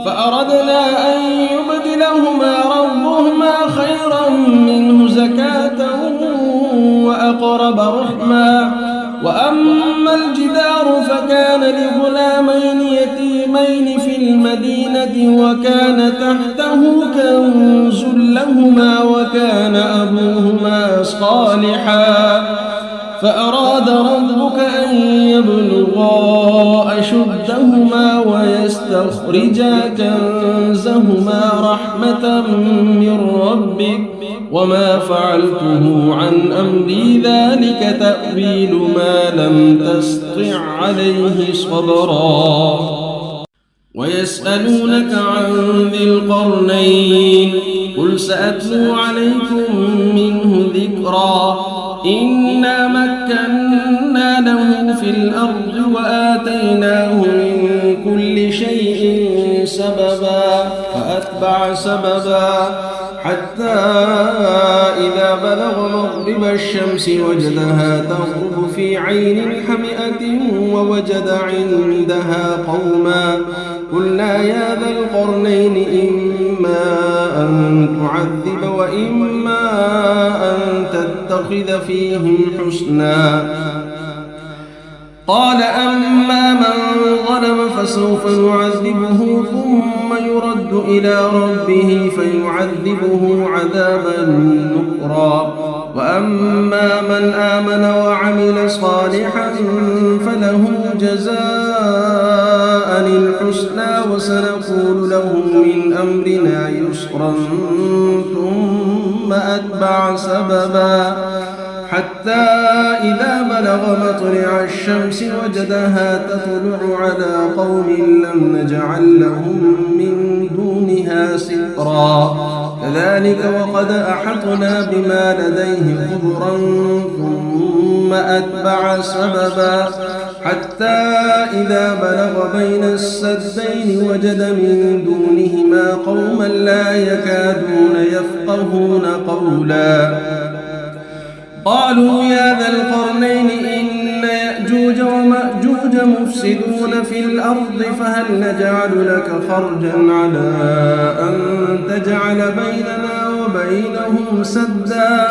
فأردنا أن يبدلهما ربهما خيرا منه زكاة وأقرب رحما. وأما الجدار فكان لغلامين يتيمين في المدينة وكان تحته كنز لهما وكان أبوهما صالحا فأراد ربك أن يبلغا أشدهما ويستخرجا كنزهما رحمة من ربك وما فعلته عن أمري ذلك تأويل ما لم تستطع عليه صبرا. ويسألونك عن ذي القرنين قل سأتلو عليكم منه ذكرا. إنا مكنا له في الأرض وآتيناه من كل شيء سببا فأتبع سببا حتى إذا بلغ مغرب الشمس وجدها تغرب في عين حمئة ووجد عندها قوما قلنا يا ذا القرنين إما أن تعذب وإما أن تتخذ فيهم حسنا. قال أما من ظلم فسوف نعذبه ثم يرد إلى ربه فيعذبه عذابا نكرا. وأما من آمن وعمل صالحا فله جزاء الحسنى وسنقول له من أمرنا يسرا ثم أتبع سببا حتى إذا بلغ مطلع الشمس وجدها تطلع على قوم لم نجعل لهم من دونها سترا. كذلك وقد أحطنا بما لديه خبرا ثم أتبع سببا حتى إذا بلغ بين السدين وجد من دونهما قوما لا يكادون يفقهون قولا قالوا يا ذا القرنين إن يأجوج ومأجوج مفسدون في الأرض فهل نجعل لك خرجا على أن تجعل بيننا وبينهم سدا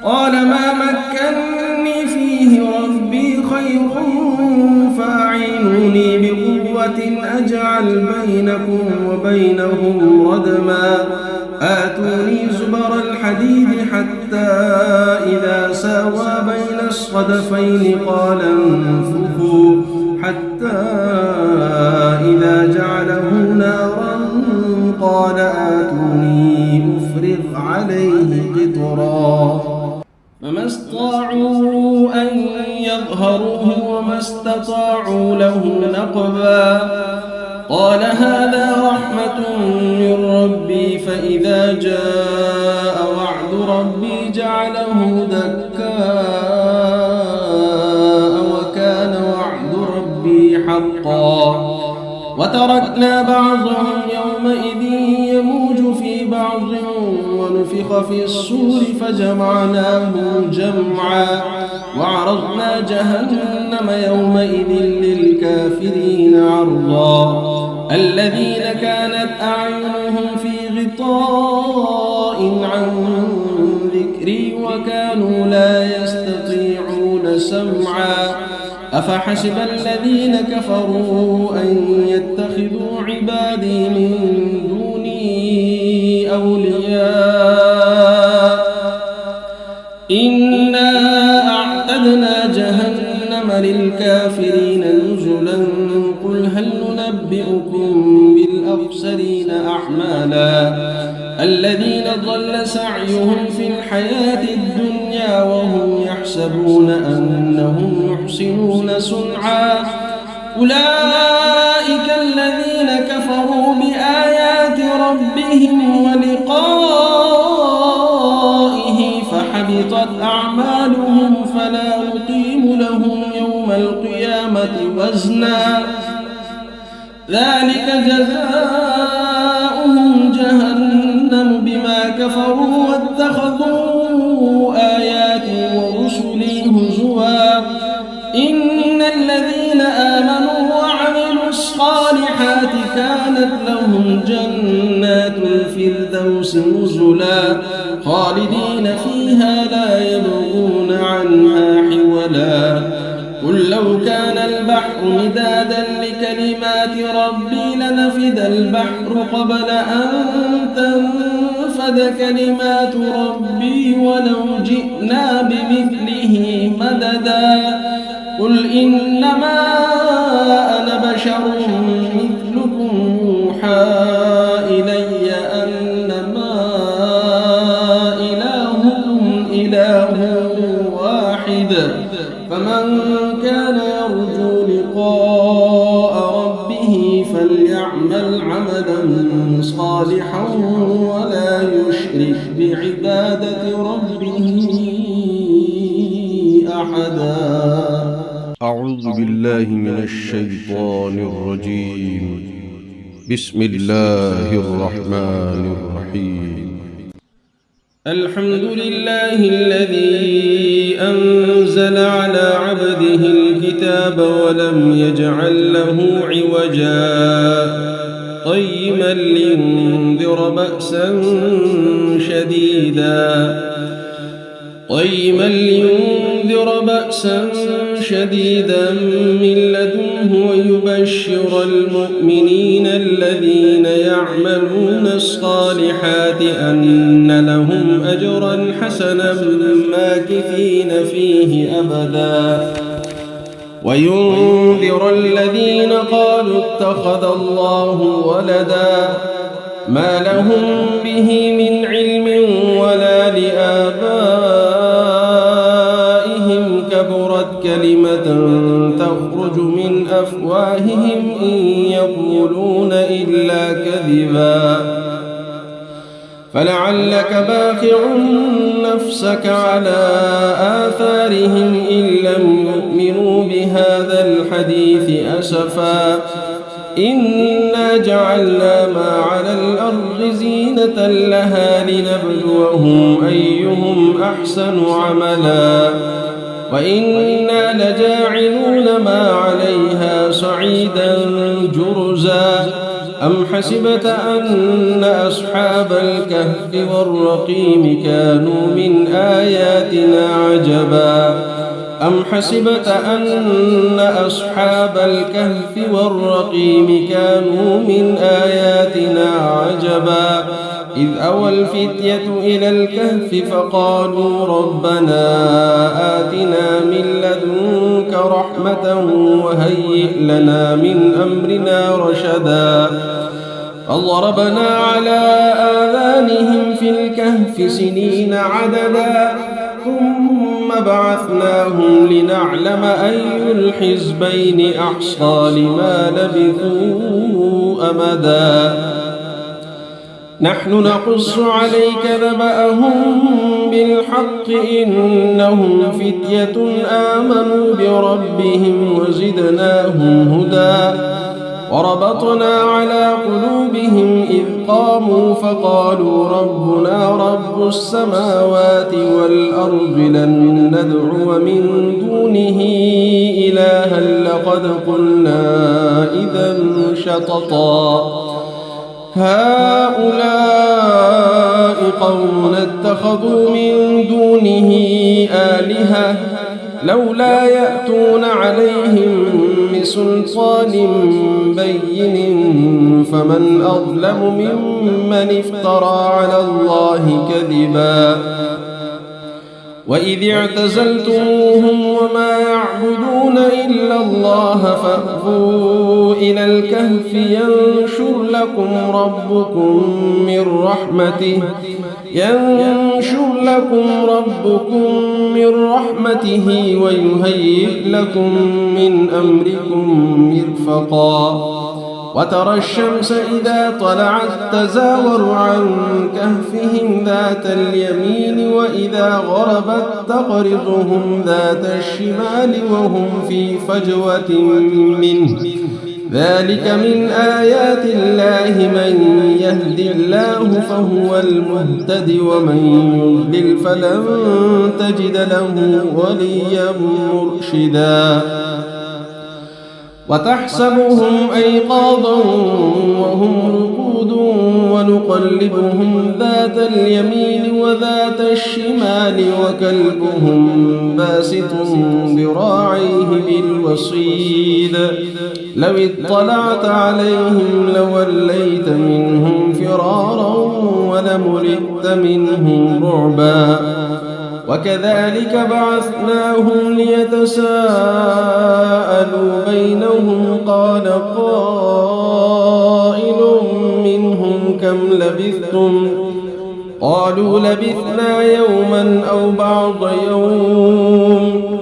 قال ما مكنني فيه ربي خير فأعينوني بقوة أجعل بينكم وبينهم ردما آتوني زبر الحديد حتى إذا ساوى بين الصدفين قال انفخوا حتى إذا جعله نارا قال آتوني أفرغ عليه قطرا فما استطاعوا أن يظهروه وما استطاعوا له نقبا قال هذا رحمة من ربي فإذا جاء وعد ربي جعله دكاء وكان وعد ربي حقا وتركنا بعضهم يومئذ يموج في بعض ونفخ في الصور فجمعناهم جمعا وعرضنا جهنم يومئذ للكافرين عرضا الذين كانت أعينهم في غطاء عن ذكري وكانوا لا يستطيعون سمعا أفحسب الذين كفروا أن يتخذوا عبادي من دوني أولياء إنا أعتدنا جهنم للكافرين نزلا قل هل ننبئكم بالأخسرين أعمالا الذين ضل سعيهم في الحياة الدنيا وهم يحسبون أنهم يحسنون صنعا أولئك الذين كفروا بآيات ربهم ولقائه فحبطت أعمالهم فلا نقيم لهم يوم القيامة وزنا ذلك جزاؤهم جهنم بما كفروا واتخذوا آياتي ورسلي هزوا إن الذين آمنوا وعملوا الصالحات كانت لهم جنات الفردوس نزلا خالدين فيها لا يبغون عنها حولا قل لو كان البحر مدادا لكلمات ربي لنفد البحر قبل أن تنفد كلمات ربي ولو جئنا بمثله مددا قل إنما أنا بشر مثلكم يوحى إلي أنما إلهكم إله واحد فمن كان يرجو لقاء ربه فليعمل عملا صالحا ولا يشرك بعبادة ربه أحدا أعوذ بالله من الشيطان الرجيم بسم الله الرحمن الرحيم الحمد لله الذي أنزل على عبده الكتاب ولم يجعل له عوجا قيما لينذر بأسا شديدا من لدنه ويبشر المؤمنين الذين يعملون الصالحات أن لهم أجرا حسنا ماكثين فيه أبدا وينذر الذين قالوا اتخذ الله ولدا ما لهم به من علم ولا لآبائهم كبرت كلمة تخرج من أفواههم إن يقولون إلا كذبا فلعلك باخع نفسك على آثارهم إن لم يؤمنوا بهذا أسفا إنا جعلنا ما على الأرض زينة لها لنبلوهم أيهم أحسن عملا وإنا لجاعلون ما عليها صعيدا جرزا أم حسبت أن أصحاب الكهف والرقيم كانوا من آياتنا عجبا أم حسبت أن أصحاب الكهف والرقيم كانوا من آياتنا عجبا إذ أوى الفتية إلى الكهف فقالوا ربنا آتنا من لدنك رحمة وهيئ لنا من أمرنا رشدا فضربنا على آذانهم في الكهف سنين عددا ثم بعثناهم لنعلم أي الحزبين أحصى لما لبثوا أمدا نحن نقص عليك نبأهم بالحق إنهم فتية آمنوا بربهم وزدناهم هدى وربطنا على قلوبهم إذ قاموا فقالوا ربنا رب السماوات والأرض لن ندعو من دونه إلها لقد قلنا إذا شططا هؤلاء قوم اتخذوا من دونه آلهة لولا يأتون عليهم بسلطان بين فمن أظلم ممن افترى على الله كذبا وإذ اعتزلتموهم وما يعبدون إلا الله فأووا إلى الكهف ينشر لكم ربكم من رحمته ويهيئ لكم من أمركم مرفقا وترى الشمس إذا طلعت تزاور عن كهفهم ذات اليمين وإذا غربت تقرضهم ذات الشمال وهم في فجوة منه ذلك من آيات الله من يهد الله فهو المهتد ومن يضلل فلن تجد له وليا مرشدا وتحسبهم أيقاظا وهم رقود ونقلبهم ذات اليمين وذات الشمال وكلبهم باسط ذراعيه بالوصيد لو اطلعت عليهم لوليت منهم فرارا ولملئت منهم رعبا وكذلك بعثناهم ليتساءلوا بينهم قال قائل منهم كم لبثتم قالوا لبثنا يوما أو بعض يوم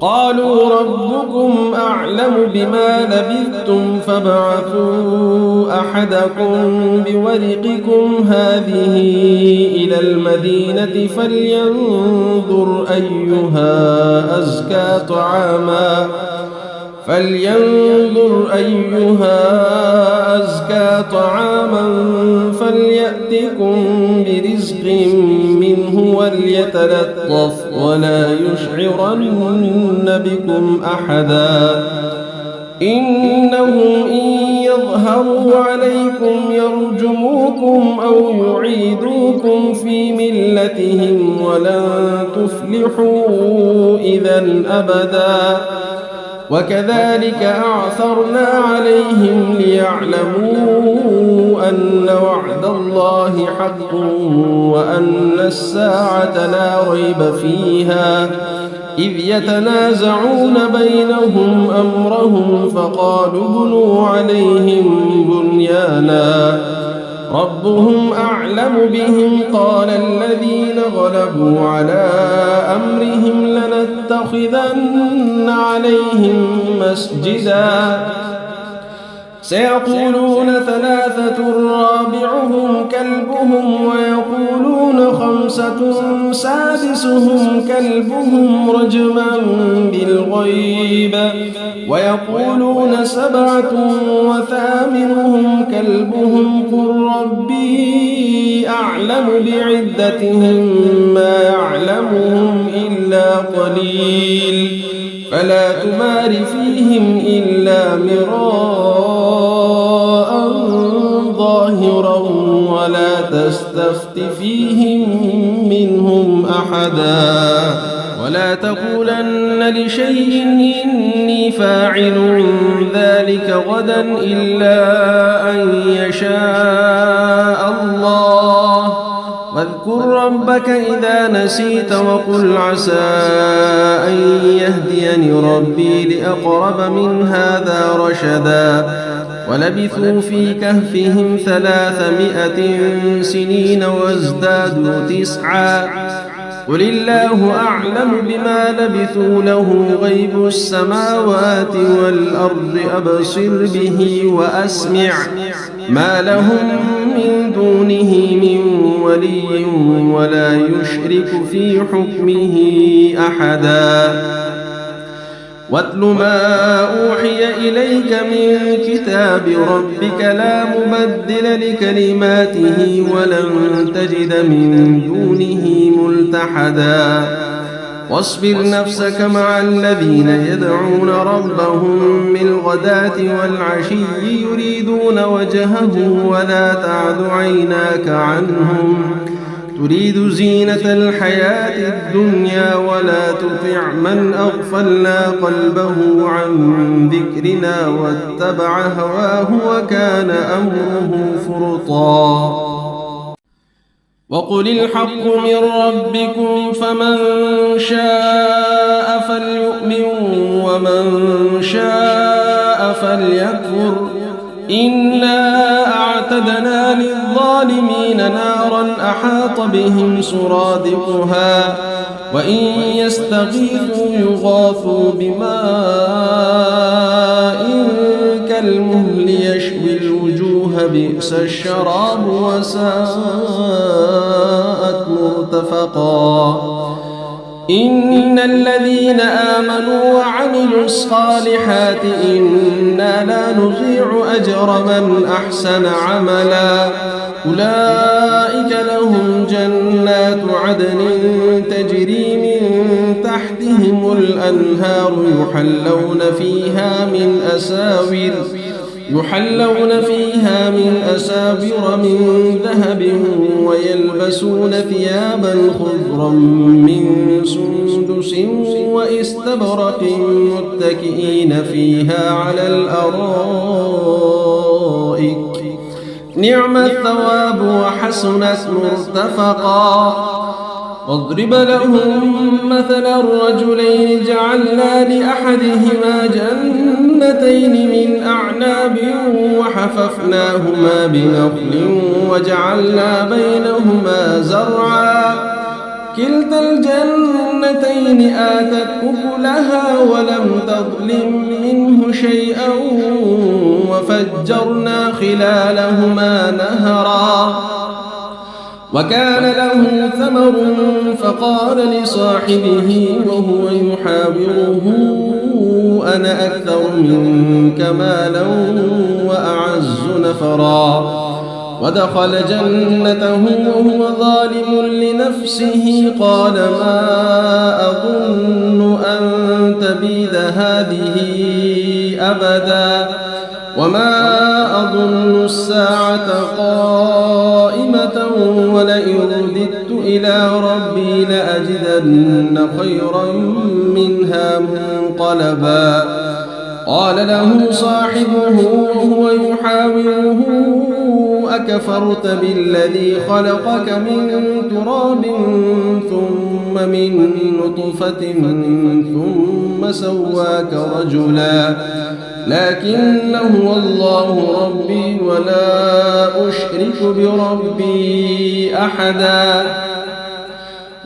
قالوا ربكم أعلم بما لبثتم فابعثوا أحدكم بورقكم هذه إلى المدينة فلينظر أيها أزكى طعاما فليأتكم برزق منه وليتلطف ولا يشعرن بكم أحدا إنهم إن يظهروا عليكم يرجموكم أو يعيدوكم في ملتهم ولن تفلحوا إذا أبدا وكذلك أعثرنا عليهم ليعلموا أن وعد الله حق وأن الساعة لا ريب فيها إذ يتنازعون بينهم أمرهم فقالوا ابنوا عليهم بنيانا ربهم أعلم بهم قال الذين غلبوا على أمرهم لنتخذن عليهم مسجدا سيقولون ثلاثة رابعهم كلبهم ويقولون خمسة سادسهم كلبهم رجما بالغيب ويقولون سبعة وثامنهم كلبهم قل ربي أعلم بعدتهم ما يعلمهم إلا قليل فلا تمار فيهم إلا مراء ظاهرا ولا تستفت فيهم منهم أحدا ولا تقولن لشيء إني فاعل ذلك غدا إلا أن يشاء الله واذكر ربك إذا نسيت وقل عسى أن يهديني ربي لأقرب من هذا رشدا ولبثوا في كهفهم 300 سنين وازدادوا 9 قل الله أعلم بما لبثوا له غيب السماوات والأرض أبصر به وأسمع ما لهم من دونه من ولي ولا يشرك في حكمه أحدا واتل ما أوحي إليك من كتاب ربك لا مبدل لكلماته ولن تجد من دونه ملتحدا واصبر نفسك مع الذين يدعون ربهم بالغداة والعشي يريدون وجهه ولا تعد عيناك عنهم تريد زينة الحياة الدنيا ولا تطع من أغفلنا قلبه عن ذكرنا واتبع هواه وكان أمره فرطا وقل الحق من ربكم فمن شاء فليؤمن ومن شاء فليكفر إنا أعتدنا للظالمين نارا أحاط بهم سرادقها وإن يستغيثوا يغاثوا بماء كالمهل يشوي الوجوه بئس الشراب وساءت مرتفقا إن الذين آمنوا وعملوا الصالحات إنا لا نضيع أجر من أحسن عملا أولئك لهم جنات عدن تجري من تحتهم الأنهار يحلون فيها من أساور من ذهب ويلبسون ثيابا خضرا من سندس واستبرق متكئين فيها على الأرائك نعم الثواب وحسنت مرتفقا واضرب لهم مثلا الرجلين جعلنا لأحدهما جنتين من أعناب وحففناهما بنخل وجعلنا بينهما زرعا كلتا الجنتين آتت أكلها ولم تظلم منه شيئا وفجرنا خلالهما نهرا وكان له ثمر فقال لصاحبه وهو يحاوره أنا أكثر منك مالا وأعز نفرا ودخل جنته وهو ظالم لنفسه قال ما أظن أن تبيد هذه أبدا وما أظن الساعة قائمة ولئن رددت إلى ربي لأجدن خيرا منها منقلبا قال له صاحبه وهو يحاوره أكفرت بالذي خلقك من تراب ثم من نطفة ثم سواك رجلا لكن هو الله ربي ولا أشرك بربي أحدا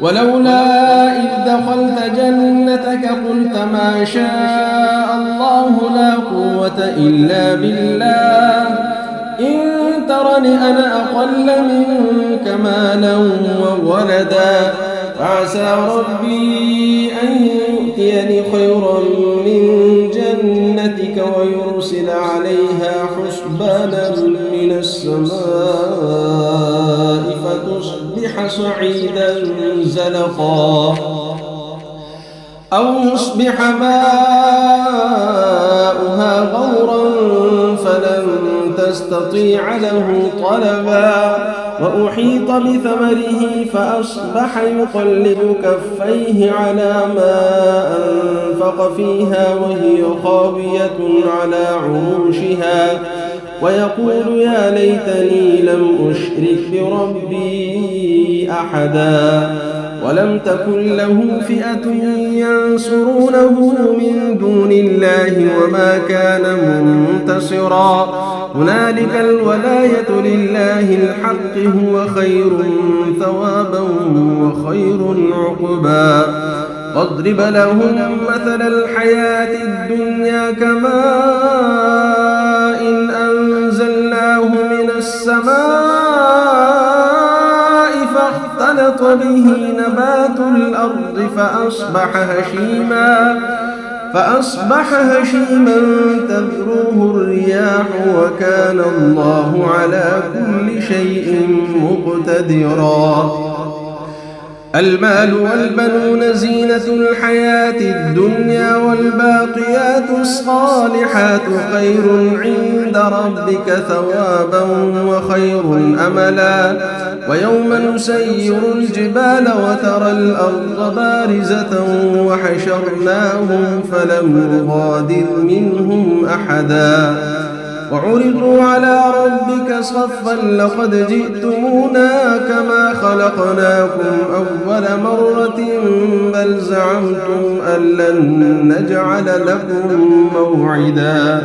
ولولا إذ دخلت جنتك قلت ما شاء الله لا قوة إلا بالله إن ترني أنا أقل منك مالا وولدا فعسى ربي أن يؤتيني خيرا من جنتك ويرسل عليها حسبانا من السماء فتصبح صعيدا زلقا أو يصبح ماؤها غورا فلن تستطيع له طلبا وأحيط بثمره فأصبح يقلب كفيه على ما أنفق فيها وهي خاوية على عروشها ويقول يا ليتني لم أشرك بربي أحدا ولم تكن له فئة ينصرونه من دون الله وما كان منتصرا هنالك الولاية لله الحق هو خير ثوابا وخير عقبا واضرب لهم مثل الحياة الدنيا كماء إن أنزلناه من السماء فاختلط به نبات الأرض فأصبح هشيما تذروه الرياح وكان الله على كل شيء مقتدرا المال والبنون زينة الحياة الدنيا والباقيات الصالحات خير عند ربك ثوابا وخير أملا ويوم نسير الجبال وترى الأرض بارزة وحشرناهم فلم نغادر منهم أحدا وعرضوا على ربك صفا لقد جئتمونا كما خلقناكم أول مرة بل زعمتم أن لن نجعل لكم موعدا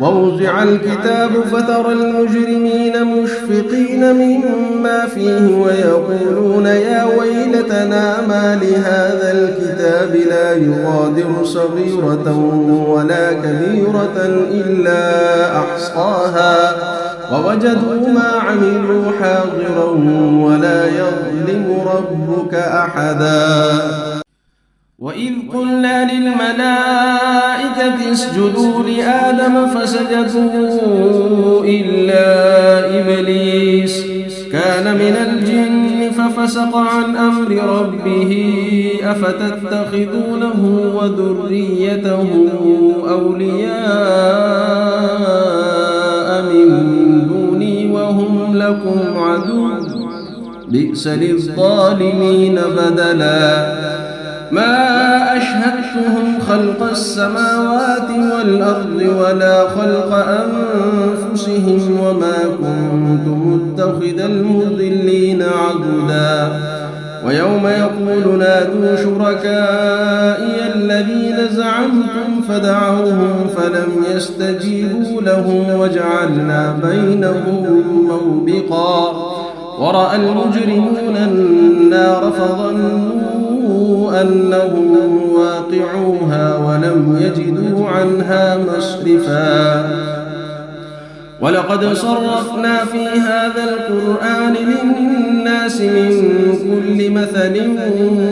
ووضع الكتاب فترى المجرمين مشفقين مما فيه ويقولون يا ويلتنا ما لهذا الكتاب لا يغادر صغيرة ولا كبيرة إلا أحصاها ووجدوا ما عملوا حاضرا ولا يظلم ربك أحدا وإذ قلنا للملائكة اسجدوا لآدم فسجدوا إلا إبليس كان من الجن ففسق عن أمر ربه أفتتخذونه وذريته أولياء من دوني وهم لكم عدو بئس للظالمين بدلا ما أشهدتهم خلق السماوات والأرض ولا خلق أنفسهم وما كنت متخذ المضلين عضدا ويوم يقول نادوا شركائي الذين زعمتم فدعوهم فلم يستجيبوا لهم وجعلنا بينهم موبقا ورأى المجرمون النار فظنوا أنهم واقعوها ولم يجدوا عنها مصرفا ولقد صرفنا في هذا القرآن للناس من كل مثل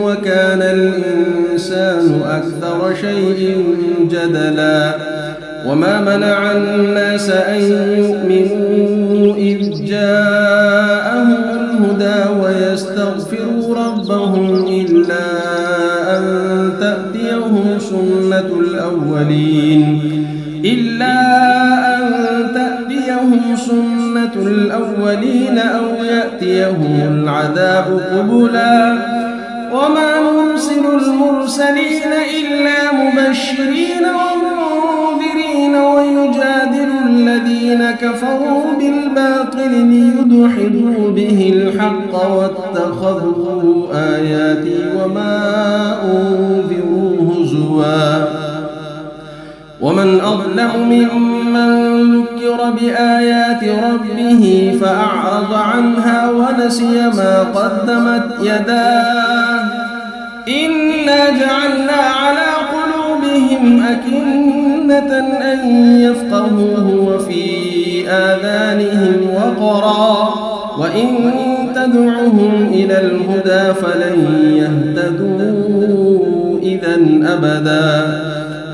وكان الإنسان أكثر شيء جدلا وما منع الناس أن يؤمنوا إذ جاءهم الهدى ويستغفروا ربهم إلا أن تأتيهم سنة الأولين أو يأتيهم العذاب قبلا وما نرسل المرسلين إلا مبشرين ومنذرين ويجادل الذين كفروا بالباطل ليدحضوا به الحق واتخذوا آياتي وما أنذروا هزوا ومن أظلم ممن ذكر بآيات ربه فأعرض عنها ونسي ما قدمت يداه إنا جعلنا على قلوبهم أكنة أن يفقهوه وفي آذانهم وقرا وإن تدعهم إلى الهدى فلن يهتدوا إذن أبدا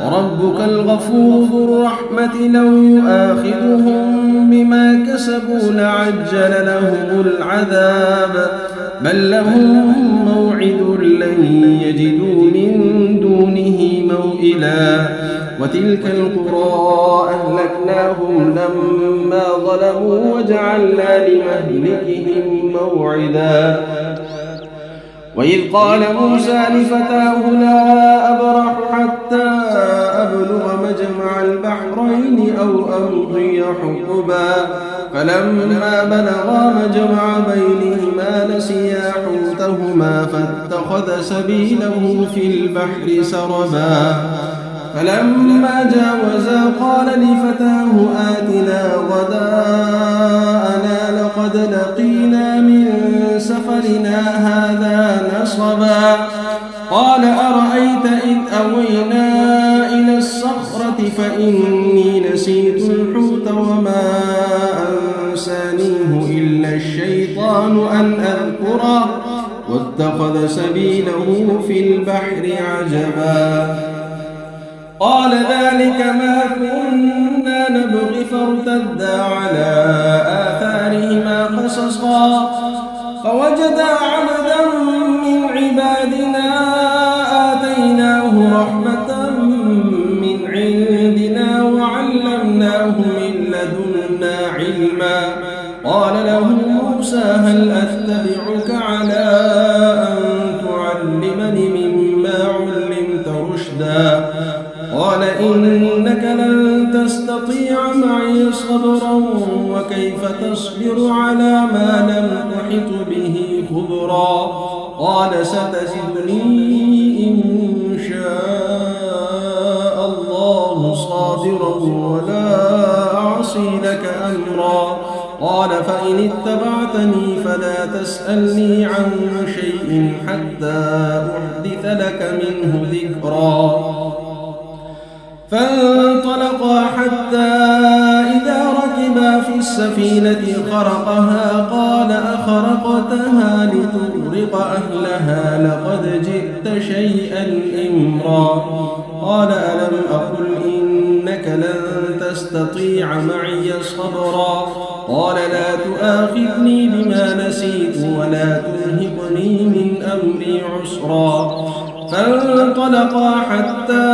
وربك الغفور ذو الرحمة لو يؤاخذهم بما كسبوا لعجل لهم العذاب بل لهم موعد لن يجدوا من دونه موئلا وتلك القرى أهلكناهم لما ظلموا وجعلنا لمهلكهم موعدا وإذ قال موسى لفتاه لا أبرح حتى أبلغ مجمع البحرين أو أمضي حقبا فلما بلغا مجمع بينهما نسيا حوتهما فاتخذ سبيله في البحر سربا فلما جاوزا قال لفتاه آتنا غداءنا لقد لقينا من سفرنا هذا نصبا قال أرأيت إذ أوينا إلى الصخرة فإني نسيت الحوت وما أنسانيه إلا الشيطان أن أذكره واتخذ سبيله في البحر عجبا قال ذلك ما كنا نبغي فارتدا على آثارهما قصصا فوجدا عبدا من عبادنا آتيناه رحمة من عندنا وعلمناه من لدنا علما قال له موسى هل أتبعك على أن تعلمني مما علمت رشدا قال إنك لن تستطيع معي صبرا وكيف تصبر على ما لم تحط به خبرا قال ستجدني إن شاء الله صابرا ولا أعصي لك أمرا قال فإن اتبعتني فلا تسألني عن شيء حتى أحدث لك منه ذكرا فانطلقا حتى إذا ركبا في السفينة خرقها قال أخرقتها لتغرق أهلها لقد جئت شيئا إمرا قال ألم أقل إنك لن تستطيع معي صبرا قال لا تؤاخذني بما نسيت ولا ترهقني من أمري عسرا فانطلقا حتى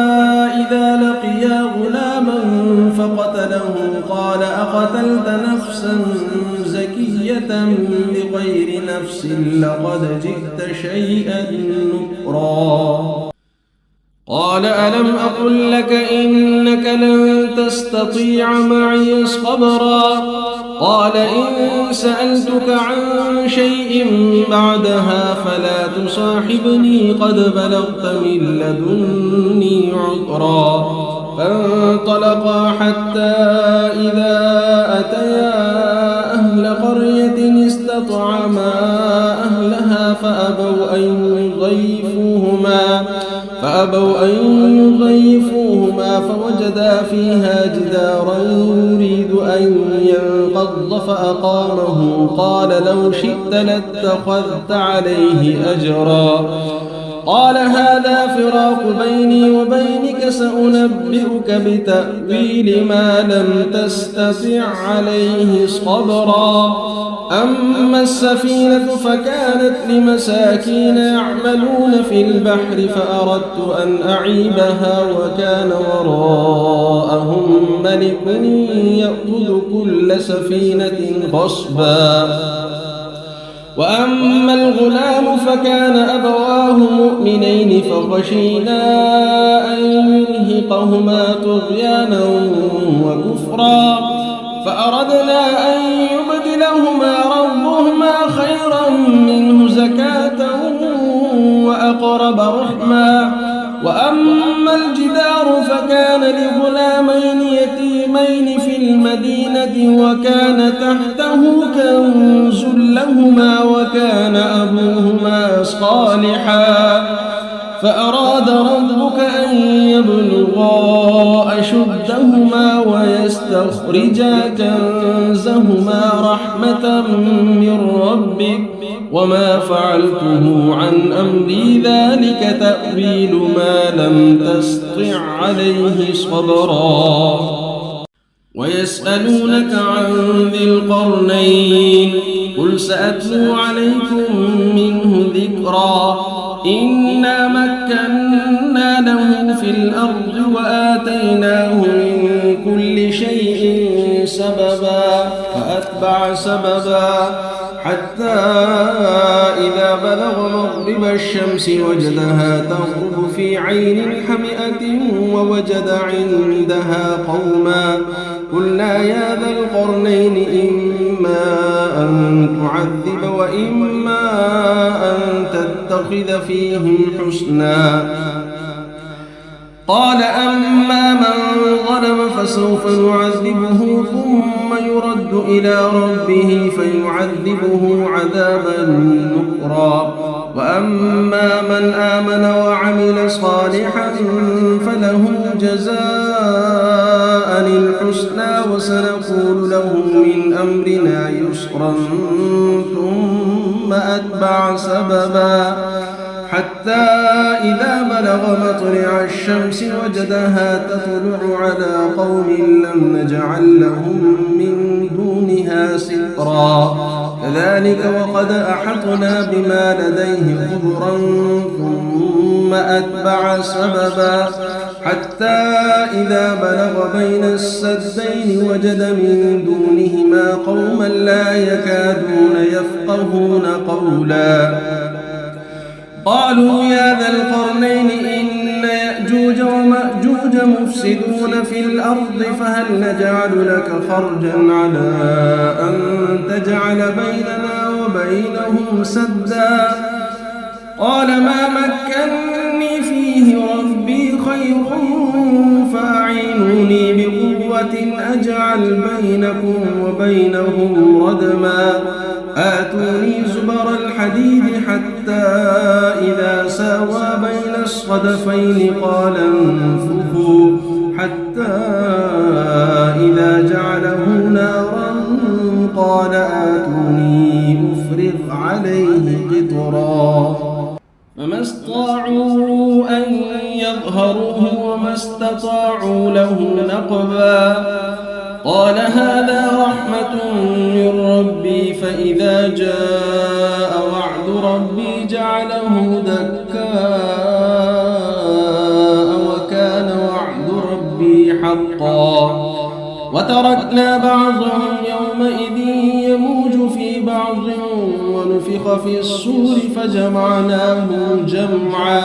إذا لقيا غلاما فقتله قال أقتلت نفسا زكية بغير نفس لقد جئت شيئا نكرا قال ألم أقل لك إنك لن تستطيع معي صبرا قال إن سألتك عن شيء بعدها فلا تصاحبني قد بلغت من لدني عذرا فانطلقا حتى إذا أتيا أهل قرية استطعما أهلها فأبوا أن يضيفوهما فوجدا فيها جدارا يريد أن ينقض فأقامه قال لو شئت لاتخذت عليه أجرا قال هذا فراق بيني وبينك سأنبئك بتأويل ما لم تستطع عليه صبرا أما السفينة فكانت لمساكين يعملون في البحر فأردت أن أعيبها وكان وراءهم ملك يأخذ كل سفينة غصبا وأما الغلام فكان أبواه مؤمنين فخشينا أن يرهقهما طغيانا وكفرا فأردنا أن يبدلهما ربهما خيرا منه زكاة وأقرب رحما وأما الجدار النار فكان لغلامين يتيمين في المدينة وكان تحته كنز لهما وكان أبوهما صالحا فأراد ربك أن يبلغا أشدهما ويستخرجا كنزهما رحمة من ربك وما فعلته عن أمري ذلك تأويل ما لم تستطع عليه صبرا ويسألونك عن ذي القرنين قل سأتلو عليكم منه ذكرا إنا مكنا له في الأرض وآتيناه من كل شيء سببا فأتبع سببا حتى إذا بلغ مغرب الشمس وجدها تغرب في عين حمئة ووجد عندها قوما قلنا يا ذا القرنين إما أن تعذب وإما أن تتخذ فيهم حسنا قال أما من ظلم فسوف نعذبه ثم يرد إلى ربه فيعذبه عذابا نكرا وأما من آمن وعمل صالحا فله جزاء الحسنى وسنقول له من أمرنا يسرا ثم أتبع سببا حتى إذا بلغ مطلع الشمس وجدها تطلع على قوم لم نجعل لهم من دونها سترا كذلك وقد أحطنا بما لديه خبرا ثم أتبع سببا حتى إذا بلغ بين السدين وجد من دونهما قوما لا يكادون يفقهون قولا قالوا يا ذا القرنين إن يأجوج ومأجوج مفسدون في الأرض فهل نجعل لك خرجا على أن تجعل بيننا وبينهم سدا قال ما مكني فيه ربي خير فأعينوني بقوة أجعل بينكم وبينهم ردما آتوني زبر الحديد حتى إذا ساوى بين الصدفين قال انفخوا حتى إذا جعله نارا قال آتوني أفرغ عليه قطرا فما استطاعوا أن يظهروه وما استطاعوا له نقبا قال هذا رحمة من ربي فإذا جاء وعد ربي جعله دكاء وكان وعد ربي حقا وتركنا بعضهم يومئذ يموج في بعض ونفخ في الصور فجمعناهم جمعا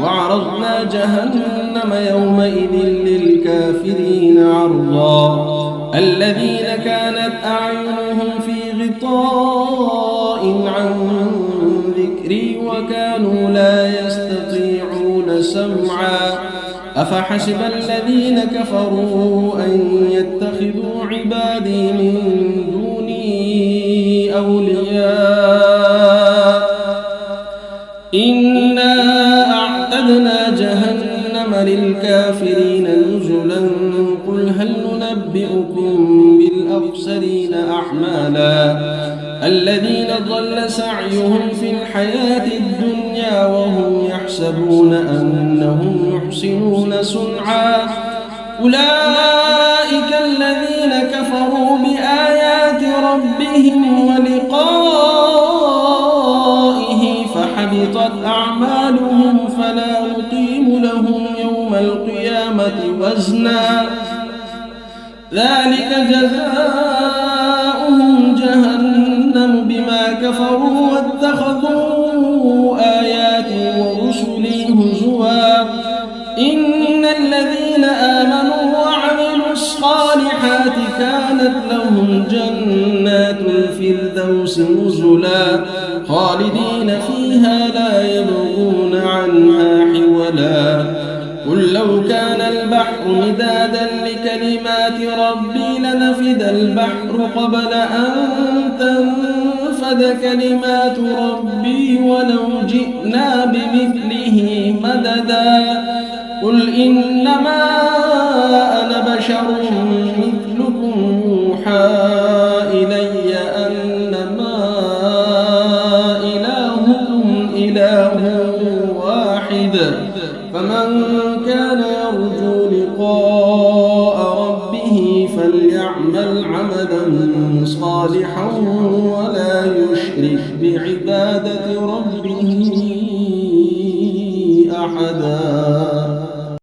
وعرضنا جهنم يومئذ للكافرين عرضا الذين كانت أعينهم في غطاء عن ذكري وكانوا لا يستطيعون سمعا أفحسب الذين كفروا أن يتخذوا عبادي من دوني أولياء إنا أعتدنا جهنم للكافرين نزلا قل هل ننبئكم بالأخسرين أعمالا الذين ضل سعيهم في الحياة الدنيا وهم يحسبون أنهم يحسنون صنعا أولئك الذين كفروا بآيات ربهم ولقائه فحبطت أعمالهم فلا نقيم لهم يوم القيامة وزنا ذلك جزاؤهم جهنم بما كفروا واتخذوا آياتي ورسلي هزوا إن الذين آمنوا وعملوا الصالحات كانت لهم جنات الفردوس نزلا خالدين فيها لا يبغون عنها حولا قل لو ولو كان البحر مدادا لكلمات ربي لنفد البحر قبل أن تنفد كلمات ربي ولو جئنا بمثله مددا قل إنما أنا بشر مثلكم يوحى إلي أنما إلهكم إله واحد فمن كان يرجو لقاء ربه فليعمل عملا صالحا ولا يشرك بعبادة